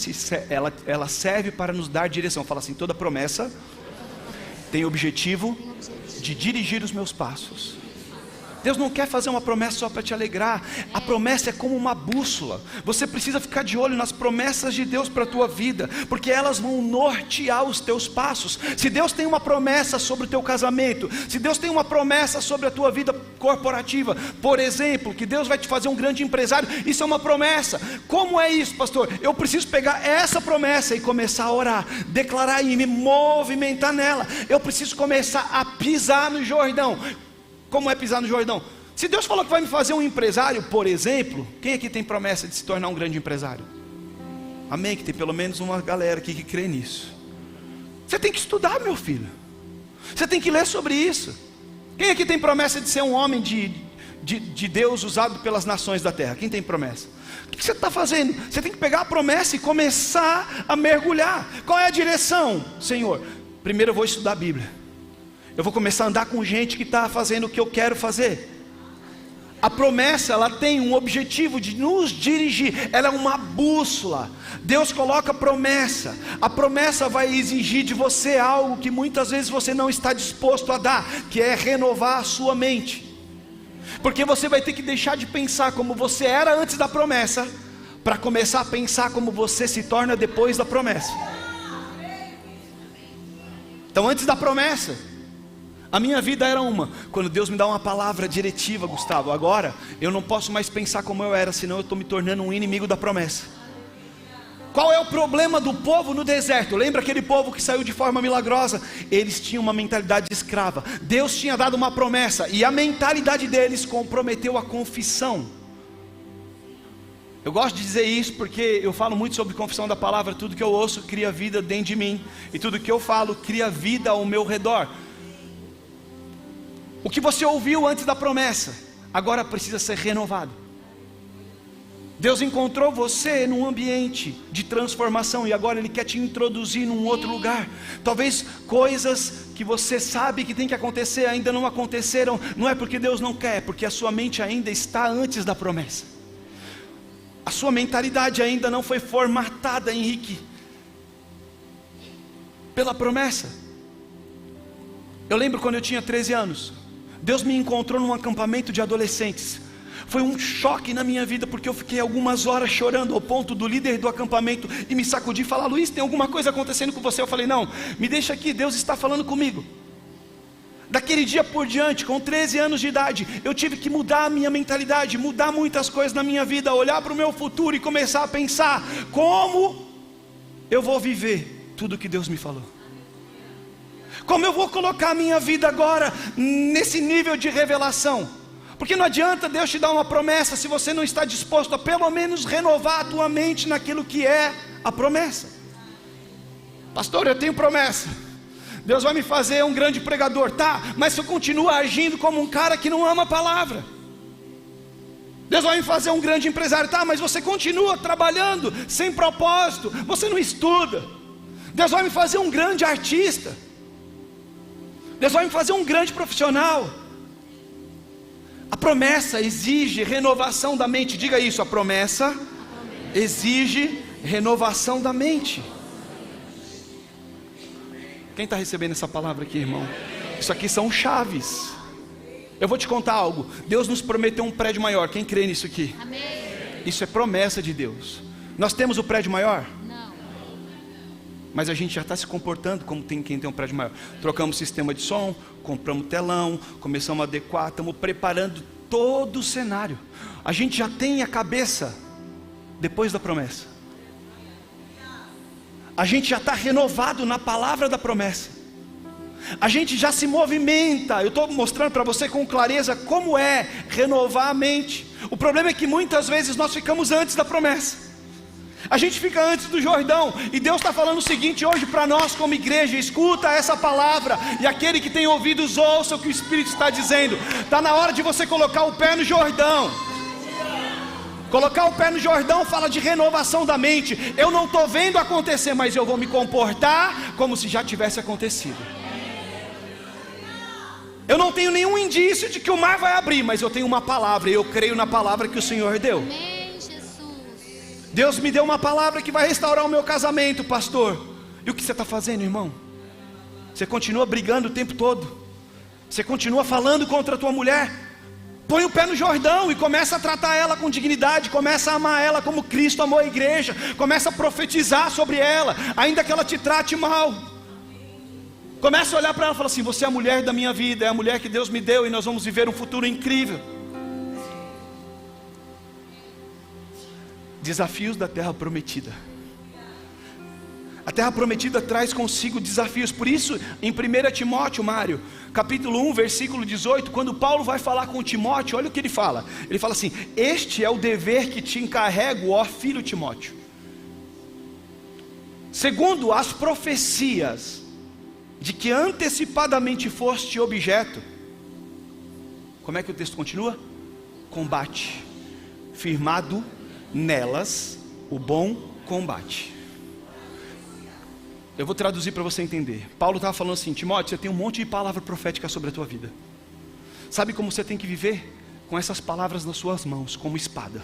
ela serve para nos dar direção. Fala assim: toda promessa tem o objetivo de dirigir os meus passos. Deus não quer fazer uma promessa só para te alegrar. A promessa é como uma bússola. Você precisa ficar de olho nas promessas de Deus para a tua vida, porque elas vão nortear os teus passos. Se Deus tem uma promessa sobre o teu casamento, se Deus tem uma promessa sobre a tua vida corporativa, por exemplo, que Deus vai te fazer um grande empresário, isso é uma promessa. Como é isso, pastor? Eu preciso pegar essa promessa e começar a orar, declarar e me movimentar nela. Eu preciso começar a pisar no Jordão. Como é pisar no Jordão? Se Deus falou que vai me fazer um empresário, por exemplo, quem aqui tem promessa de se tornar um grande empresário? Amém? Que tem pelo menos uma galera aqui que crê nisso. Você tem que estudar, meu filho. Você tem que ler sobre isso. Quem aqui tem promessa de ser um homem de Deus usado pelas nações da terra? Quem tem promessa? O que você está fazendo? Você tem que pegar a promessa e começar a mergulhar. Qual é a direção? Senhor, primeiro eu vou estudar a Bíblia. Eu vou começar a andar com gente que está fazendo o que eu quero fazer. A promessa, ela tem um objetivo de nos dirigir. Ela é uma bússola. Deus coloca promessa. A promessa vai exigir de você algo que muitas vezes você não está disposto a dar, que é renovar a sua mente. Porque você vai ter que deixar de pensar como você era antes da promessa, para começar a pensar como você se torna depois da promessa. Então, antes da promessa, a minha vida era uma. Quando Deus me dá uma palavra diretiva, Gustavo, agora eu não posso mais pensar como eu era, senão eu estou me tornando um inimigo da promessa. Qual é o problema do povo no deserto? Lembra aquele povo que saiu de forma milagrosa? Eles tinham uma mentalidade escrava. Deus tinha dado uma promessa, e a mentalidade deles comprometeu a confissão. Eu gosto de dizer isso porque eu falo muito sobre confissão da palavra. Tudo que eu ouço cria vida dentro de mim, e tudo que eu falo cria vida ao meu redor. O que você ouviu antes da promessa, agora precisa ser renovado. Deus encontrou você num ambiente de transformação, e agora Ele quer te introduzir num outro lugar. Talvez coisas que você sabe que tem que acontecer ainda não aconteceram. Não é porque Deus não quer, é porque a sua mente ainda está antes da promessa. A sua mentalidade ainda não foi formatada, Henrique, pela promessa. Eu lembro quando eu tinha 13 anos, Deus me encontrou num acampamento de adolescentes. Foi um choque na minha vida, porque eu fiquei algumas horas chorando, ao ponto do líder do acampamento e me sacudir e falar: Luiz, tem alguma coisa acontecendo com você? Eu falei: não, me deixa aqui, Deus está falando comigo. Daquele dia por diante, com 13 anos de idade, eu tive que mudar a minha mentalidade, mudar muitas coisas na minha vida, olhar para o meu futuro e começar a pensar: como eu vou viver tudo que Deus me falou? Como eu vou colocar a minha vida agora nesse nível de revelação? Porque não adianta Deus te dar uma promessa se você não está disposto a pelo menos renovar a tua mente naquilo que é a promessa. Pastor, eu tenho promessa, Deus vai me fazer um grande pregador, tá? Mas se eu continuar agindo como um cara que não ama a palavra. Deus vai me fazer um grande empresário, tá? Mas você continua trabalhando sem propósito, você não estuda. Deus vai me fazer um grande artista, Deus vai me fazer um grande profissional. A promessa exige renovação da mente. Diga isso: a promessa exige renovação da mente. Quem está recebendo essa palavra aqui, irmão? Isso aqui são chaves. Eu vou te contar algo. Deus nos prometeu um prédio maior. Quem crê nisso aqui? Amém. Isso é promessa de Deus. Nós temos o prédio maior? Mas a gente já está se comportando como quem tem um prédio maior. Trocamos sistema de som, compramos telão, começamos a adequar, estamos preparando todo o cenário. A gente já tem a cabeça depois da promessa. A gente já está renovado na palavra da promessa. A gente já se movimenta. Eu estou mostrando para você com clareza como é renovar a mente. O problema é que muitas vezes nós ficamos antes da promessa. A gente fica antes do Jordão. E Deus está falando o seguinte hoje para nós como igreja: escuta essa palavra, e aquele que tem ouvidos ouça o que o Espírito está dizendo. Está na hora de você colocar o pé no Jordão. Colocar o pé no Jordão fala de renovação da mente. Eu não estou vendo acontecer, mas eu vou me comportar como se já tivesse acontecido. Eu não tenho nenhum indício de que o mar vai abrir, mas eu tenho uma palavra, e eu creio na palavra que o Senhor deu. Deus me deu uma palavra que vai restaurar o meu casamento, pastor. E o que você está fazendo, irmão? Você continua brigando o tempo todo? Você continua falando contra a tua mulher? Põe o pé no Jordão e começa a tratar ela com dignidade. Começa a amar ela como Cristo amou a igreja. Começa a profetizar sobre ela, ainda que ela te trate mal. Começa a olhar para ela e fala assim: você é a mulher da minha vida, é a mulher que Deus me deu, e nós vamos viver um futuro incrível. Desafios da terra prometida. A terra prometida traz consigo desafios. Por isso, em 1 Timóteo, Mário, capítulo 1, versículo 18, quando Paulo vai falar com Timóteo, olha o que ele fala. Ele fala assim: este é o dever que te encarrego, ó filho Timóteo, segundo as profecias de que antecipadamente foste objeto. Como é que o texto continua? Combate, firmado nelas o bom combate. Eu vou traduzir para você entender. Paulo estava falando assim: Timóteo, você tem um monte de palavra profética sobre a tua vida. Sabe como você tem que viver? Com essas palavras nas suas mãos, como espada.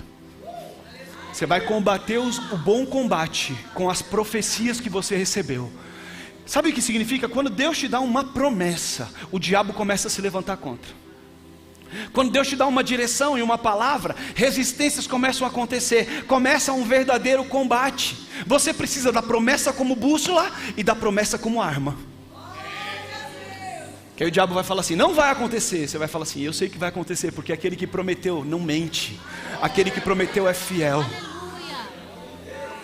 Você vai combater o bom combate com as profecias que você recebeu. Sabe o que significa? Quando Deus te dá uma promessa, o diabo começa a se levantar contra. Quando Deus te dá uma direção e uma palavra, resistências começam a acontecer. Começa um verdadeiro combate. Você precisa da promessa como bússola e da promessa como arma. Que aí o diabo vai falar assim: não vai acontecer. Você vai falar assim: eu sei que vai acontecer, porque aquele que prometeu não mente. Aquele que prometeu é fiel.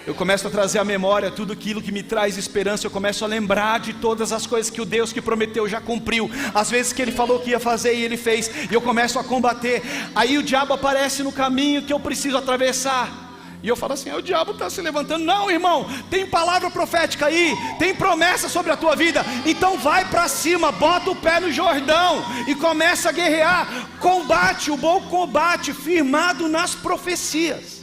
Eu começo a trazer à memória tudo aquilo que me traz esperança. Eu começo a lembrar de todas as coisas que o Deus que prometeu já cumpriu. Às vezes que Ele falou que ia fazer e Ele fez. E eu começo a combater. Aí o diabo aparece no caminho que eu preciso atravessar. E eu falo assim: o diabo está se levantando. Não, irmão, tem palavra profética aí, tem promessa sobre a tua vida. Então vai para cima, bota o pé no Jordão e começa a guerrear. Combate o bom combate, firmado nas profecias.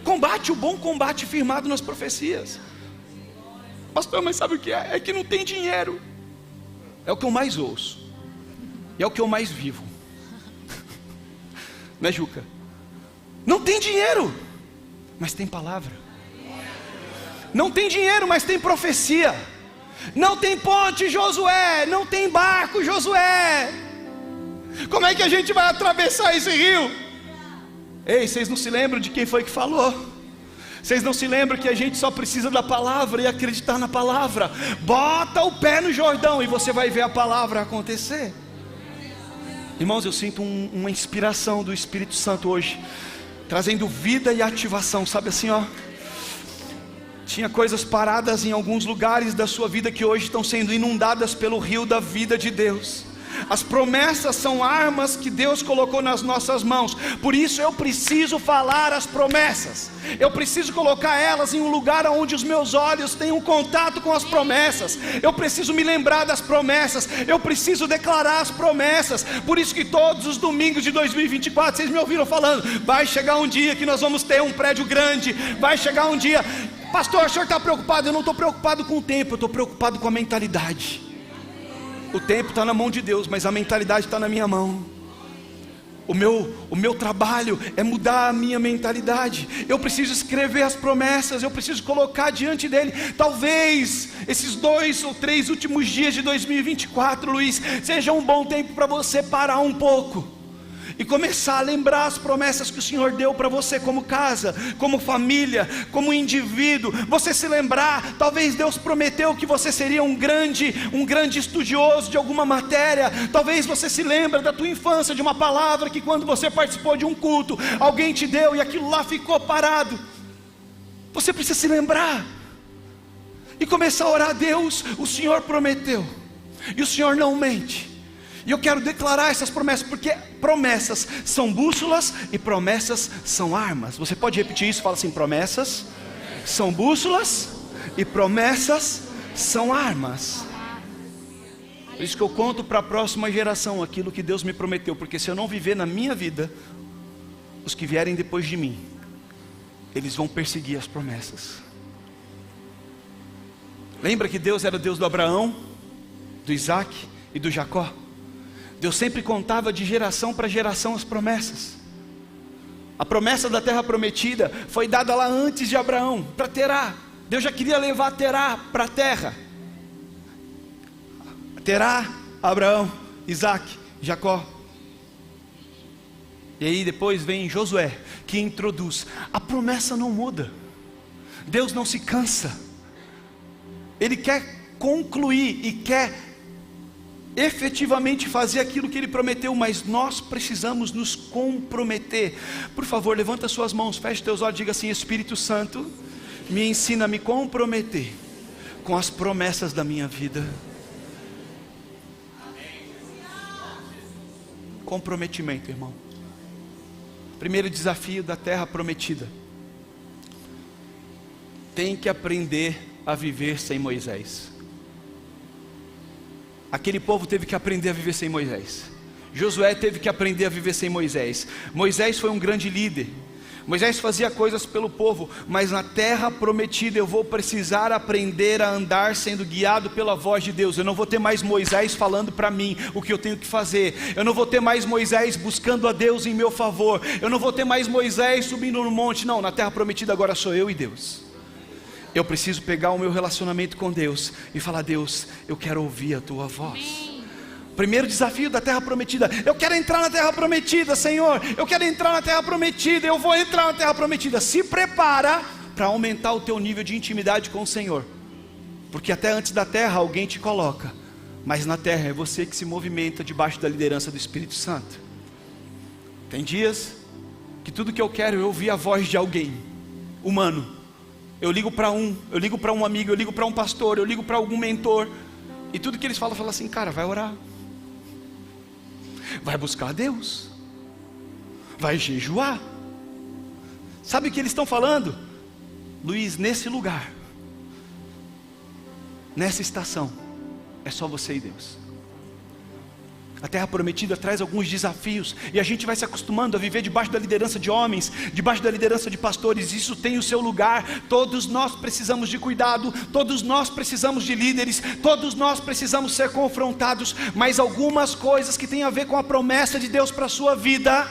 Combate o bom combate firmado nas profecias. Pastor, mas sabe o que é? É que não tem dinheiro. É o que eu mais ouço. E é o que eu mais vivo. Né, Juca? Não tem dinheiro, mas tem palavra. Não tem dinheiro, mas tem profecia. Não tem ponte, Josué. Não tem barco, Josué. Como é que a gente vai atravessar esse rio? Ei, vocês não se lembram de quem foi que falou? Vocês não se lembram que a gente só precisa da palavra e acreditar na palavra? Bota o pé no Jordão e você vai ver a palavra acontecer. Irmãos, eu sinto uma inspiração do Espírito Santo hoje, trazendo vida e ativação. Sabe assim, ó, tinha coisas paradas em alguns lugares da sua vida que hoje estão sendo inundadas pelo rio da vida de Deus. As promessas são armas que Deus colocou nas nossas mãos. Por isso eu preciso falar as promessas. Eu preciso colocar elas em um lugar onde os meus olhos tenham contato com as promessas. Eu preciso me lembrar das promessas. Eu preciso declarar as promessas. Por isso que todos os domingos de 2024, vocês me ouviram falando: vai chegar um dia que nós vamos ter um prédio grande. Vai chegar um dia. Pastor, o senhor está preocupado? Eu não estou preocupado com o tempo, eu estou preocupado com a mentalidade. O tempo está na mão de Deus, mas a mentalidade está na minha mão. O meu trabalho é mudar a minha mentalidade. Eu preciso escrever as promessas, eu preciso colocar diante dele. Talvez esses 2 ou 3 últimos dias de 2024, Luiz, seja um bom tempo para você parar um pouco e começar a lembrar as promessas que o Senhor deu para você como casa, como família, como indivíduo. Você se lembrar, talvez Deus prometeu que você seria um grande estudioso de alguma matéria. Talvez você se lembre da tua infância, de uma palavra que quando você participou de um culto, alguém te deu e aquilo lá ficou parado. Você precisa se lembrar e começar a orar a Deus. O Senhor prometeu e o Senhor não mente. E eu quero declarar essas promessas, porque promessas são bússolas e promessas são armas. Você pode repetir isso? Fala assim: promessas são bússolas e promessas são armas. Por isso que eu conto para a próxima geração aquilo que Deus me prometeu, porque se eu não viver na minha vida, os que vierem depois de mim, eles vão perseguir as promessas. Lembra que Deus era Deus do Abraão, do Isaac e do Jacó? Deus sempre contava de geração para geração as promessas. A promessa da terra prometida foi dada lá antes de Abraão, para Terá. Deus já queria levar Terá para a terra. Terá, Abraão, Isaac, Jacó. E aí depois vem Josué, que introduz. A promessa não muda. Deus não se cansa. Ele quer concluir e quer efetivamente fazer aquilo que Ele prometeu, mas nós precisamos nos comprometer. Por favor, levanta suas mãos, feche teus olhos e diga assim: Espírito Santo, me ensina a me comprometer com as promessas da minha vida. Comprometimento, irmão. Primeiro desafio da terra prometida: tem que aprender a viver sem Moisés. Aquele povo teve que aprender a viver sem Moisés. Josué teve que aprender a viver sem Moisés. Moisés foi um grande líder. Moisés fazia coisas pelo povo, mas na terra prometida eu vou precisar aprender a andar sendo guiado pela voz de Deus. Eu não vou ter mais Moisés falando para mim o que eu tenho que fazer. Eu não vou ter mais Moisés buscando a Deus em meu favor. Eu não vou ter mais Moisés subindo no monte. Não, na terra prometida agora sou eu e Deus. Eu preciso pegar o meu relacionamento com Deus e falar: Deus, eu quero ouvir a tua voz. Primeiro desafio da terra prometida: eu quero entrar na terra prometida, Senhor. Eu quero entrar na terra prometida. Eu vou entrar na terra prometida. Se prepara para aumentar o teu nível de intimidade com o Senhor, porque até antes da terra alguém te coloca, mas na terra é você que se movimenta debaixo da liderança do Espírito Santo. Tem dias que tudo que eu quero é ouvir a voz de alguém humano. Eu ligo para um amigo, eu ligo para um pastor, eu ligo para algum mentor, e tudo que eles falam, fala assim: cara, vai orar, vai buscar a Deus, vai jejuar. Sabe o que eles estão falando? Luiz, nesse lugar, nessa estação, é só você e Deus. A terra prometida traz alguns desafios, e a gente vai se acostumando a viver debaixo da liderança de homens, debaixo da liderança de pastores. Isso tem o seu lugar. Todos nós precisamos de cuidado, todos nós precisamos de líderes, todos nós precisamos ser confrontados. Mas algumas coisas que têm a ver com a promessa de Deus para a sua vida,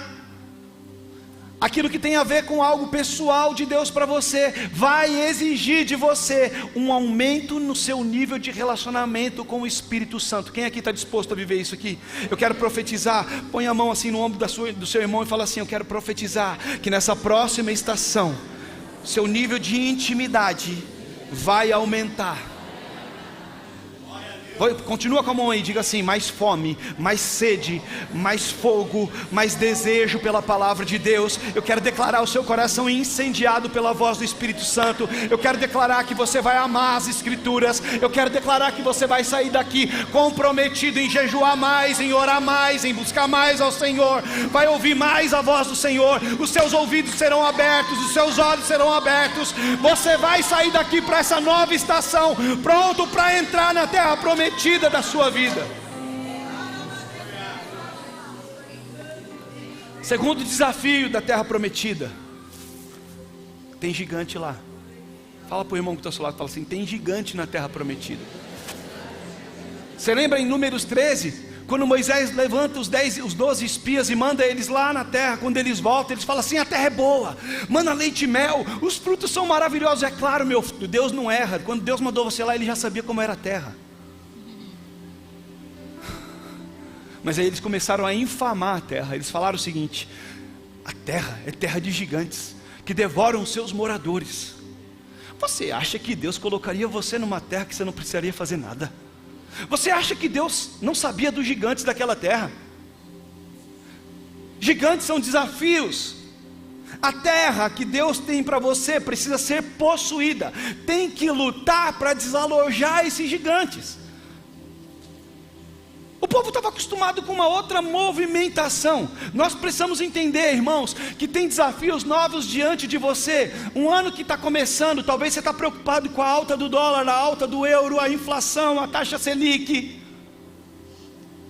aquilo que tem a ver com algo pessoal de Deus para você, vai exigir de você um aumento no seu nível de relacionamento com o Espírito Santo. Quem aqui está disposto a viver isso aqui? Eu quero profetizar. Põe a mão assim no ombro do seu irmão e fala assim: eu quero profetizar que nessa próxima estação, seu nível de intimidade vai aumentar. Continua com a mão aí, diga assim: mais fome, mais sede, mais fogo, mais desejo pela palavra de Deus. Eu quero declarar o seu coração incendiado pela voz do Espírito Santo. Eu quero declarar que você vai amar as Escrituras. Eu quero declarar que você vai sair daqui comprometido em jejuar mais, em orar mais, em buscar mais ao Senhor. Vai ouvir mais a voz do Senhor. Os seus ouvidos serão abertos, os seus olhos serão abertos. Você vai sair daqui para essa nova estação, pronto para entrar na terra prometida da sua vida. Segundo desafio da terra prometida: tem gigante lá. Fala para o irmão que está ao seu lado, fala assim: tem gigante na terra prometida. Você lembra em Números 13, quando Moisés levanta os 12 espias e manda eles lá na terra? Quando eles voltam, eles falam assim: a terra é boa, mana leite e mel, os frutos são maravilhosos. É claro, meu filho, Deus não erra. Quando Deus mandou você lá, Ele já sabia como era a terra. Mas aí eles começaram a infamar a terra. Eles falaram o seguinte: a terra é terra de gigantes, que devoram os seus moradores. Você acha que Deus colocaria você numa terra que você não precisaria fazer nada? Você acha que Deus não sabia dos gigantes daquela terra? Gigantes são desafios. A terra que Deus tem para você precisa ser possuída. Tem que lutar para desalojar esses gigantes. O povo estava acostumado com uma outra movimentação. Nós precisamos entender, irmãos, que tem desafios novos diante de você. Um ano que está começando, talvez você está preocupado com a alta do dólar, a alta do euro, a inflação, a taxa Selic.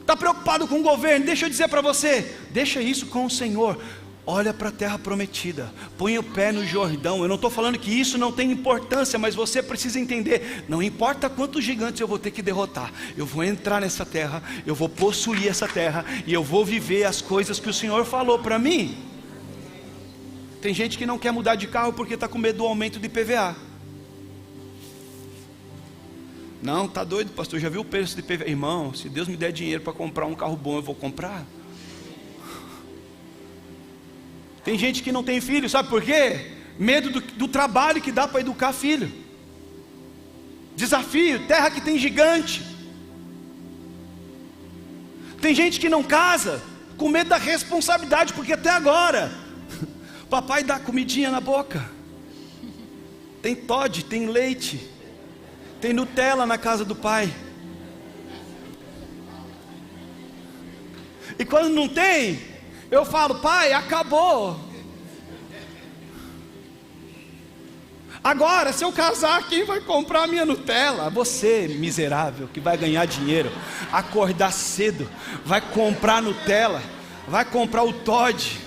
Está preocupado com o governo? Deixa eu dizer para você, deixa isso com o Senhor. Olha para a terra prometida, põe o pé no Jordão. Eu não estou falando que isso não tem importância, mas você precisa entender, não importa quantos gigantes eu vou ter que derrotar, eu vou entrar nessa terra, eu vou possuir essa terra, e eu vou viver as coisas que o Senhor falou para mim. Tem gente que não quer mudar de carro porque está com medo do aumento de IPVA. Não, está doido, pastor, já viu o preço de IPVA? Irmão, se Deus me der dinheiro para comprar um carro bom, eu vou comprar. Tem gente que não tem filho, sabe por quê? Medo do trabalho que dá para educar filho. Desafio, terra que tem gigante. Tem gente que não casa, com medo da responsabilidade, porque até agora, papai dá comidinha na boca. Tem Toddy, tem leite, tem Nutella na casa do pai. E quando não tem, eu falo: pai, acabou. Agora, se eu casar, quem vai comprar a minha Nutella? Você, miserável, que vai ganhar dinheiro, acordar cedo, vai comprar Nutella, vai comprar o Toddy.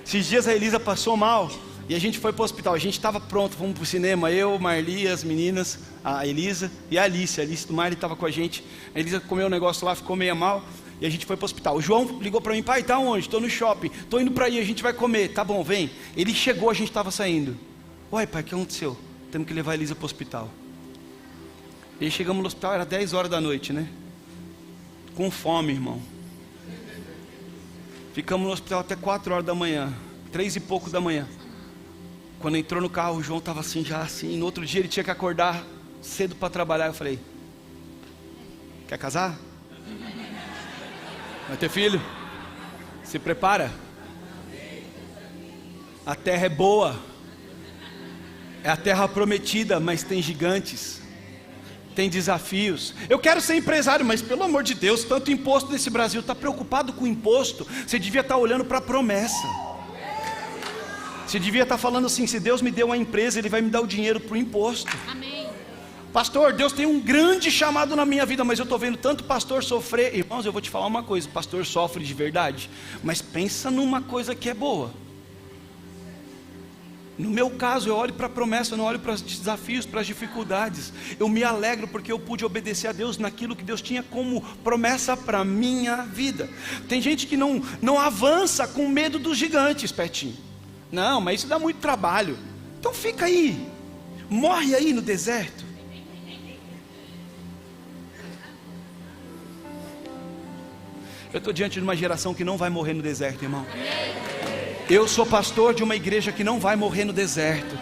Esses dias a Elisa passou mal e a gente foi para o hospital. A gente estava pronto, fomos para o cinema, eu, Marli, as meninas, a Elisa e a Alice do Marli estava com a gente. A Elisa comeu um negócio lá, ficou meio mal, e a gente foi para o hospital. O João ligou para mim: pai, tá onde? Estou no shopping, estou indo para aí, a gente vai comer. Tá bom, vem. Ele chegou, a gente estava saindo. Ué, pai, o que aconteceu? Temos que levar a Elisa para o hospital. E aí chegamos no hospital, era 10 horas da noite, né? Com fome, irmão. Ficamos no hospital até 4 horas da manhã, 3 e pouco da manhã. Quando entrou no carro, o João estava assim, já assim. No outro dia ele tinha que acordar cedo para trabalhar. Eu falei: quer casar? Vai ter filho? Se prepara. A terra é boa, é a terra prometida, mas tem gigantes, tem desafios. Eu quero ser empresário, mas pelo amor de Deus, tanto imposto nesse Brasil. Está preocupado com o imposto? Você devia estar olhando para a promessa. Você devia estar falando assim: se Deus me deu uma empresa, Ele vai me dar o dinheiro para o imposto. Amém. Pastor, Deus tem um grande chamado na minha vida, mas eu estou vendo tanto pastor sofrer. Irmãos, eu vou te falar uma coisa: o pastor sofre de verdade, mas pensa numa coisa que é boa. No meu caso, eu olho para a promessa, eu não olho para os desafios, para as dificuldades. Eu me alegro porque eu pude obedecer a Deus naquilo que Deus tinha como promessa para a minha vida. Tem gente que não avança com medo dos gigantes, Petinho. Não, mas isso dá muito trabalho. Então fica aí, morre aí no deserto. Eu estou diante de uma geração que não vai morrer no deserto, irmão. Eu sou pastor de uma igreja que não vai morrer no deserto.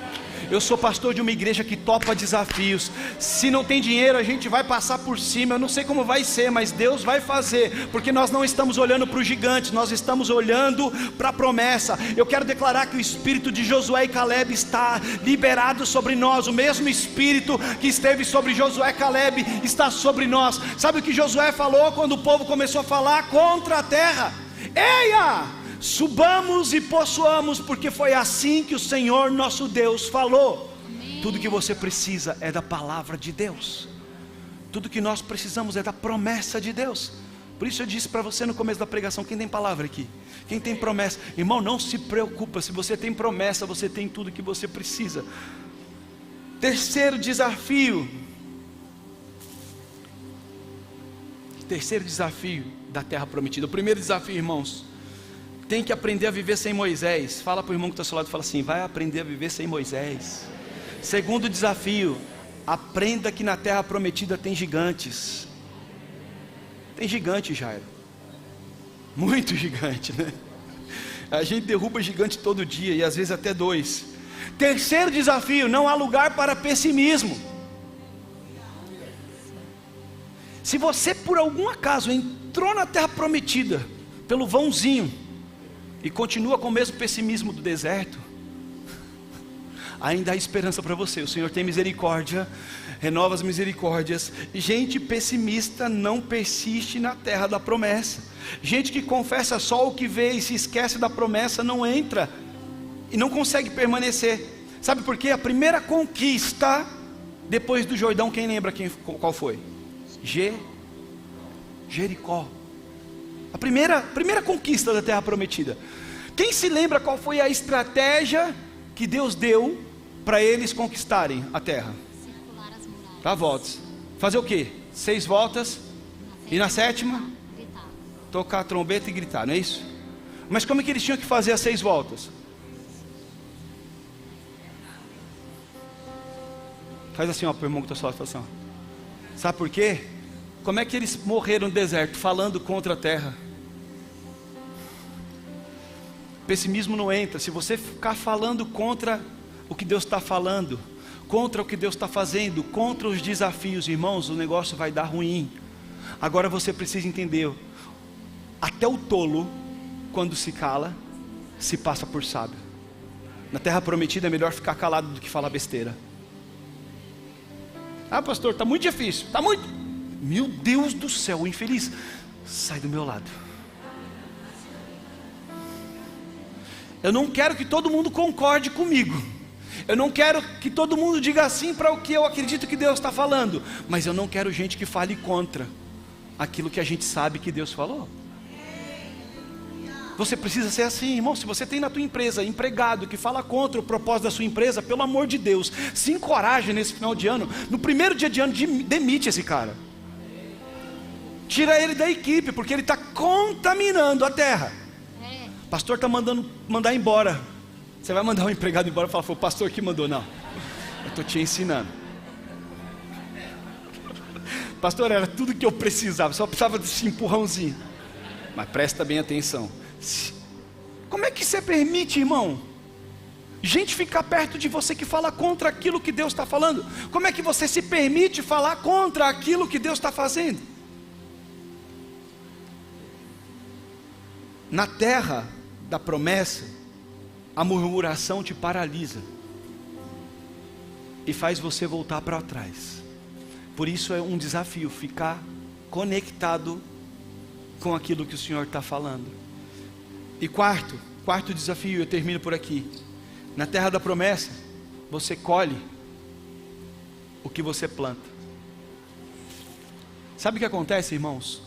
Eu sou pastor de uma igreja que topa desafios. Se não tem dinheiro, a gente vai passar por cima. Eu não sei como vai ser, mas Deus vai fazer, porque nós não estamos olhando para os gigantes, nós estamos olhando para a promessa. Eu quero declarar que o espírito de Josué e Caleb está liberado sobre nós. O mesmo espírito que esteve sobre Josué e Caleb está sobre nós. Sabe o que Josué falou quando o povo começou a falar contra a terra? Eia! Subamos e possuamos, porque foi assim que o Senhor nosso Deus falou. Amém. Tudo que você precisa é da palavra de Deus. Tudo que nós precisamos é da promessa de Deus. Por isso eu disse para você no começo da pregação: quem tem palavra aqui? Quem tem promessa? Irmão, não se preocupa, se você tem promessa, você tem tudo que você precisa. Terceiro desafio da terra prometida. O primeiro desafio, irmãos, tem que aprender a viver sem Moisés. Fala para o irmão que está ao seu lado, fala assim: vai aprender a viver sem Moisés. Segundo desafio, aprenda que na terra prometida tem gigantes. Tem gigante, Jairo. Muito gigante, né? A gente derruba gigante todo dia e às vezes até 2. Terceiro desafio: não há lugar para pessimismo. Se você por algum acaso entrou na terra prometida pelo vãozinho e continua com o mesmo pessimismo do deserto, ainda há esperança para você. O Senhor tem misericórdia, renova as misericórdias. Gente pessimista não persiste na terra da promessa. Gente que confessa só o que vê e se esquece da promessa não entra e não consegue permanecer. Sabe por quê? A primeira conquista depois do Jordão, quem lembra qual foi? Jericó. A primeira conquista da terra prometida. Quem se lembra qual foi a estratégia que Deus deu para eles conquistarem a terra? Circular as muralhas. Dar voltas. Fazer o quê? 6 voltas. E na sétima? Gritar. Tocar a trombeta e gritar, não é isso? Mas como é que eles tinham que fazer as 6 voltas? Faz assim, ó, para o irmão que está só, fala assim, ó. Sabe por quê? Como é que eles morreram no deserto? Falando contra a terra. Pessimismo não entra. Se você ficar falando contra o que Deus está falando, contra o que Deus está fazendo, contra os desafios, irmãos, o negócio vai dar ruim. Agora você precisa entender, até o tolo, quando se cala, se passa por sábio. Na terra prometida é melhor ficar calado do que falar besteira. Ah, pastor, está muito difícil, está muito... Meu Deus do céu, o infeliz, sai do meu lado. Eu não quero que todo mundo concorde comigo. Eu não quero que todo mundo diga assim para o que eu acredito que Deus está falando. Mas eu não quero gente que fale contra aquilo que a gente sabe que Deus falou. Você precisa ser assim, irmão. Se você tem na tua empresa empregado que fala contra o propósito da sua empresa, pelo amor de Deus, se encoraje nesse final de ano. No primeiro dia de ano, demite esse cara. Tira ele da equipe, porque ele está contaminando a terra. O pastor está mandar embora. Você vai mandar um empregado embora e falar, foi o pastor que mandou. Não, eu estou te ensinando. Pastor, era tudo que eu precisava, só precisava desse empurrãozinho. Mas presta bem atenção. Como é que você permite, irmão, gente ficar perto de você que fala contra aquilo que Deus está falando? Como é que você se permite falar contra aquilo que Deus está fazendo? Na terra da promessa, a murmuração te paralisa e faz você voltar para trás. Por isso é um desafio ficar conectado com aquilo que o Senhor está falando. E quarto desafio, eu termino por aqui. Na terra da promessa, você colhe o que você planta. Sabe o que acontece, irmãos?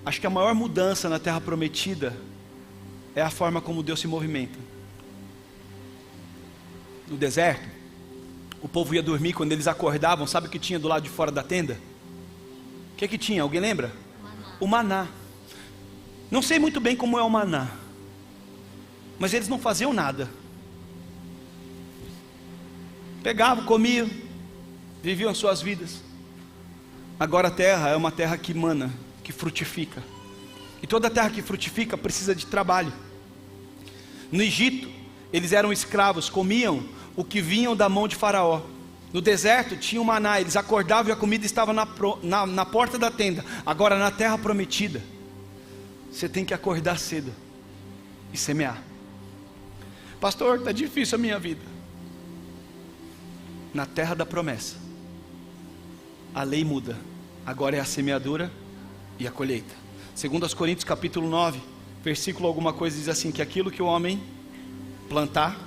Acho que a maior mudança na terra prometida é a forma como Deus se movimenta. No deserto, o povo ia dormir, quando eles acordavam, sabe o que tinha do lado de fora da tenda? O que tinha? Alguém lembra? O maná. Não sei muito bem como é o maná, mas eles não faziam nada. Pegavam, comiam, viviam as suas vidas. Agora a terra é uma terra que mana, que frutifica. E toda terra que frutifica precisa de trabalho. No Egito, eles eram escravos, comiam o que vinham da mão de Faraó. No deserto tinha o maná, eles acordavam e a comida estava na porta da tenda. Agora na terra prometida, você tem que acordar cedo e semear. Pastor, está difícil a minha vida. Na terra da promessa, a lei muda. Agora é a semeadura e a colheita. Segundo aos Coríntios capítulo 9, versículo alguma coisa diz assim, que aquilo que o homem plantar,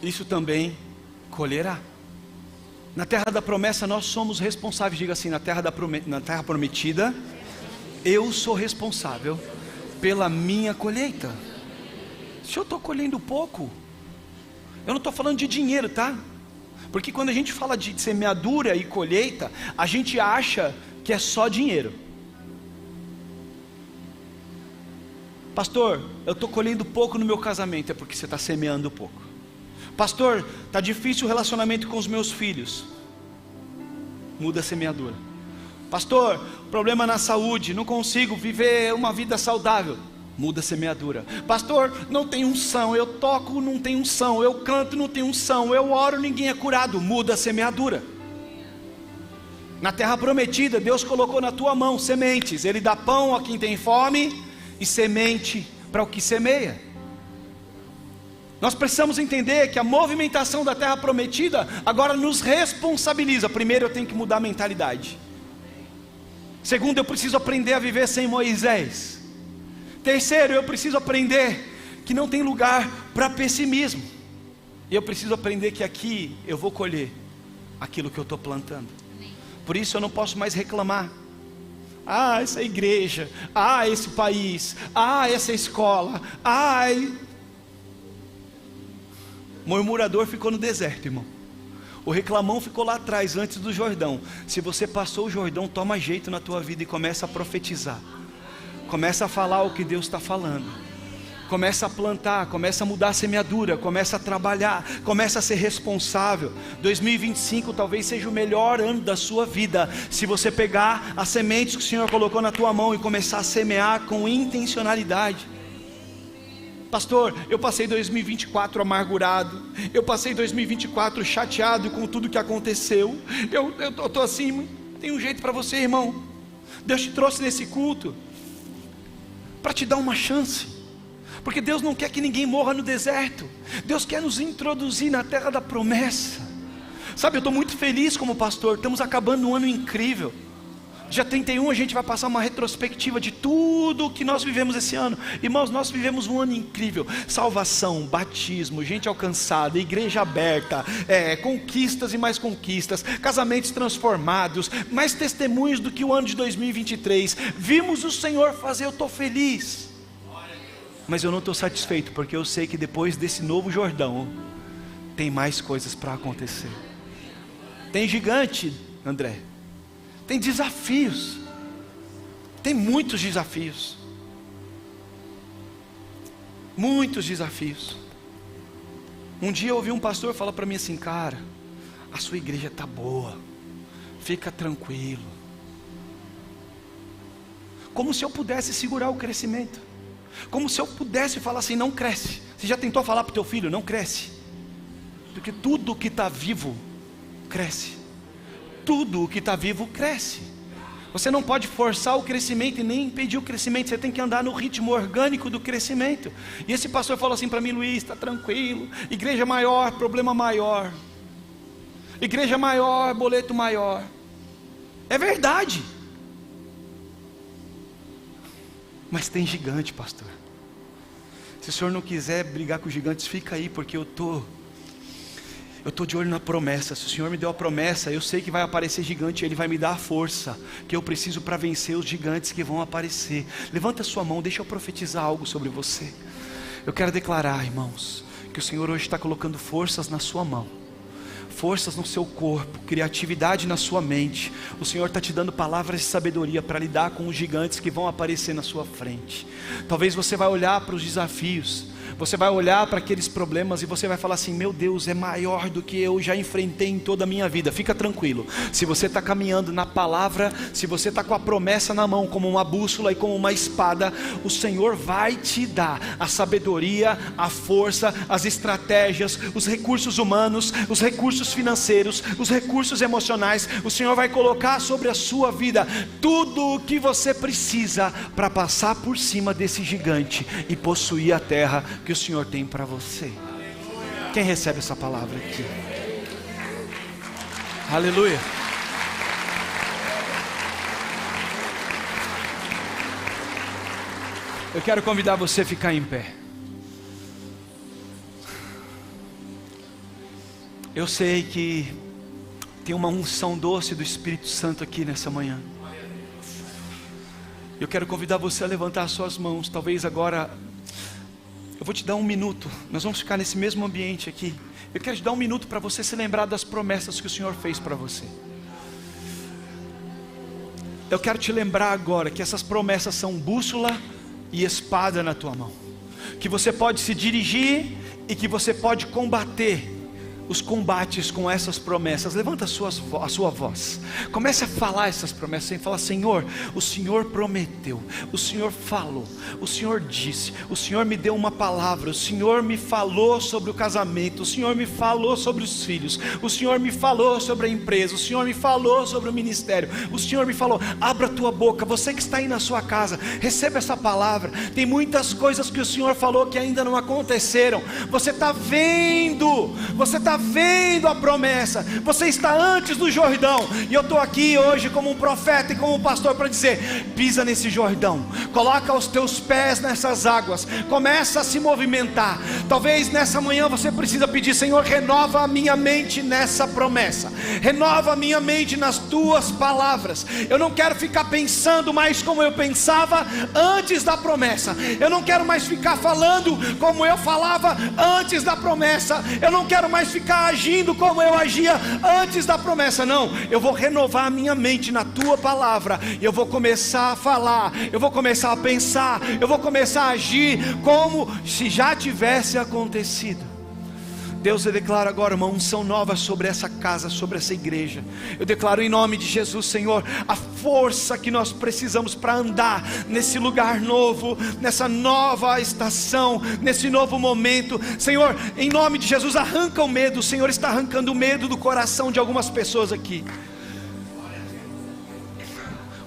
isso também colherá. Na terra da promessa nós somos responsáveis. Diga assim, na terra prometida, eu sou responsável pela minha colheita. Se eu estou colhendo pouco, eu não estou falando de dinheiro, tá? Porque quando a gente fala de semeadura e colheita, a gente acha que é só dinheiro. Pastor, eu estou colhendo pouco no meu casamento. É porque você está semeando pouco. Pastor, está difícil o relacionamento com os meus filhos. muda a semeadura. Pastor, problema na saúde, não consigo viver uma vida saudável. Muda a semeadura. Pastor, não tem unção, eu toco, não tem unção, eu canto, não tem unção, eu oro, ninguém é curado. Muda a semeadura. Na terra prometida, Deus colocou na tua mão sementes. Ele dá pão a quem tem fome e semente para o que semeia. Nós precisamos entender que a movimentação da terra prometida agora nos responsabiliza. Primeiro, eu tenho que mudar a mentalidade. Segundo, eu preciso aprender a viver sem Moisés. Terceiro, eu preciso aprender que não tem lugar para pessimismo. E eu preciso aprender que aqui eu vou colher aquilo que eu estou plantando. Por isso eu não posso mais reclamar. Ah, essa igreja, ah, esse país, ah, essa escola, ai. Murmurador ficou no deserto, irmão. O reclamão ficou lá atrás, antes do Jordão. Se você passou o Jordão, toma jeito na tua vida e começa a profetizar. Começa a falar o que Deus está falando. Começa a plantar, começa a mudar a semeadura, começa a trabalhar, começa a ser responsável. 2025 talvez seja o melhor ano da sua vida, se você pegar as sementes que o Senhor colocou na tua mão e começar a semear com intencionalidade. Pastor, eu passei 2024 amargurado, eu passei 2024 chateado com tudo que aconteceu, eu estou assim. Tem um jeito para você, irmão. Deus te trouxe nesse culto para te dar uma chance, porque Deus não quer que ninguém morra no deserto. Deus quer nos introduzir na terra da promessa. Sabe, eu estou muito feliz como pastor. Estamos acabando um ano incrível. Dia 31 a gente vai passar uma retrospectiva de tudo que nós vivemos esse ano. Irmãos, nós vivemos um ano incrível. Salvação, batismo, gente alcançada, igreja aberta, conquistas e mais conquistas, casamentos transformados, mais testemunhos do que o ano de 2023. Vimos o Senhor fazer, eu estou feliz. Mas eu não estou satisfeito, porque eu sei que depois desse novo Jordão tem mais coisas para acontecer. Tem gigante, André. Tem desafios. Tem muitos desafios. Muitos desafios. Um dia eu ouvi um pastor falar para mim assim: cara, a sua igreja está boa, fica tranquilo. Como se eu pudesse segurar o crescimento. Como se eu pudesse falar assim: não cresce. Você já tentou falar para o teu filho: não cresce? Porque tudo que está vivo cresce. Tudo o que está vivo cresce. Você não pode forçar o crescimento e nem impedir o crescimento. Você tem que andar no ritmo orgânico do crescimento. E esse pastor falou assim para mim: Luiz, está tranquilo, igreja maior, problema maior, igreja maior, boleto maior. É verdade. Mas tem gigante, pastor. Se o senhor não quiser brigar com os gigantes, fica aí, porque eu estou de olho na promessa. Se o Senhor me deu a promessa, eu sei que vai aparecer gigante, Ele vai me dar a força que eu preciso para vencer os gigantes que vão aparecer. Levanta a sua mão, deixa eu profetizar algo sobre você. Eu quero declarar, irmãos, que o Senhor hoje está colocando forças na sua mão, forças no seu corpo, criatividade na sua mente. O Senhor está te dando palavras de sabedoria para lidar com os gigantes que vão aparecer na sua frente. Talvez você vai olhar para os desafios, você vai olhar para aqueles problemas e você vai falar assim: meu Deus, é maior do que eu já enfrentei em toda a minha vida. Fica tranquilo, se você está caminhando na palavra, se você está com a promessa na mão como uma bússola e como uma espada, o Senhor vai te dar a sabedoria, a força, as estratégias, os recursos humanos, os recursos financeiros, os recursos emocionais. O Senhor vai colocar sobre a sua vida tudo o que você precisa para passar por cima desse gigante e possuir a terra que o Senhor tem para você. Quem recebe essa palavra aqui? Aleluia. Eu quero convidar você a ficar em pé. Eu sei que tem uma unção doce do Espírito Santo aqui nessa manhã. Eu quero convidar você a levantar as suas mãos. Talvez agora eu vou te dar um minuto. Nós vamos ficar nesse mesmo ambiente aqui. Eu quero te dar um minuto para você se lembrar das promessas que o Senhor fez para você. Eu quero te lembrar agora que essas promessas são bússola e espada na tua mão, que você pode se dirigir e que você pode combater os combates com essas promessas, levanta a sua voz, comece a falar essas promessas, e fala: Senhor, o Senhor prometeu, o Senhor falou, o Senhor disse, o Senhor me deu uma palavra, o Senhor me falou sobre o casamento, o Senhor me falou sobre os filhos, o Senhor me falou sobre a empresa, o Senhor me falou sobre o ministério, o Senhor me falou. Abra a tua boca, você que está aí na sua casa, receba essa palavra. Tem muitas coisas que o Senhor falou que ainda não aconteceram. Você está vendo a promessa, você está antes do Jordão, e eu estou aqui hoje como um profeta e como um pastor para dizer: pisa nesse Jordão, coloca os teus pés nessas águas, começa a se movimentar. Talvez nessa manhã você precisa pedir: Senhor, renova a minha mente nessa promessa, renova a minha mente nas tuas palavras. Eu não quero ficar pensando mais como eu pensava antes da promessa, eu não quero mais ficar falando como eu falava antes da promessa, eu não quero mais ficar agindo como eu agia antes da promessa. Não, eu vou renovar a minha mente na tua palavra, e eu vou começar a falar, eu vou começar a pensar, eu vou começar a agir como se já tivesse acontecido. Deus, eu declaro agora uma unção nova sobre essa casa, sobre essa igreja. Eu declaro em nome de Jesus, Senhor, a força que nós precisamos para andar nesse lugar novo, nessa nova estação, nesse novo momento. Senhor, em nome de Jesus, arranca o medo. O Senhor está arrancando o medo do coração de algumas pessoas aqui.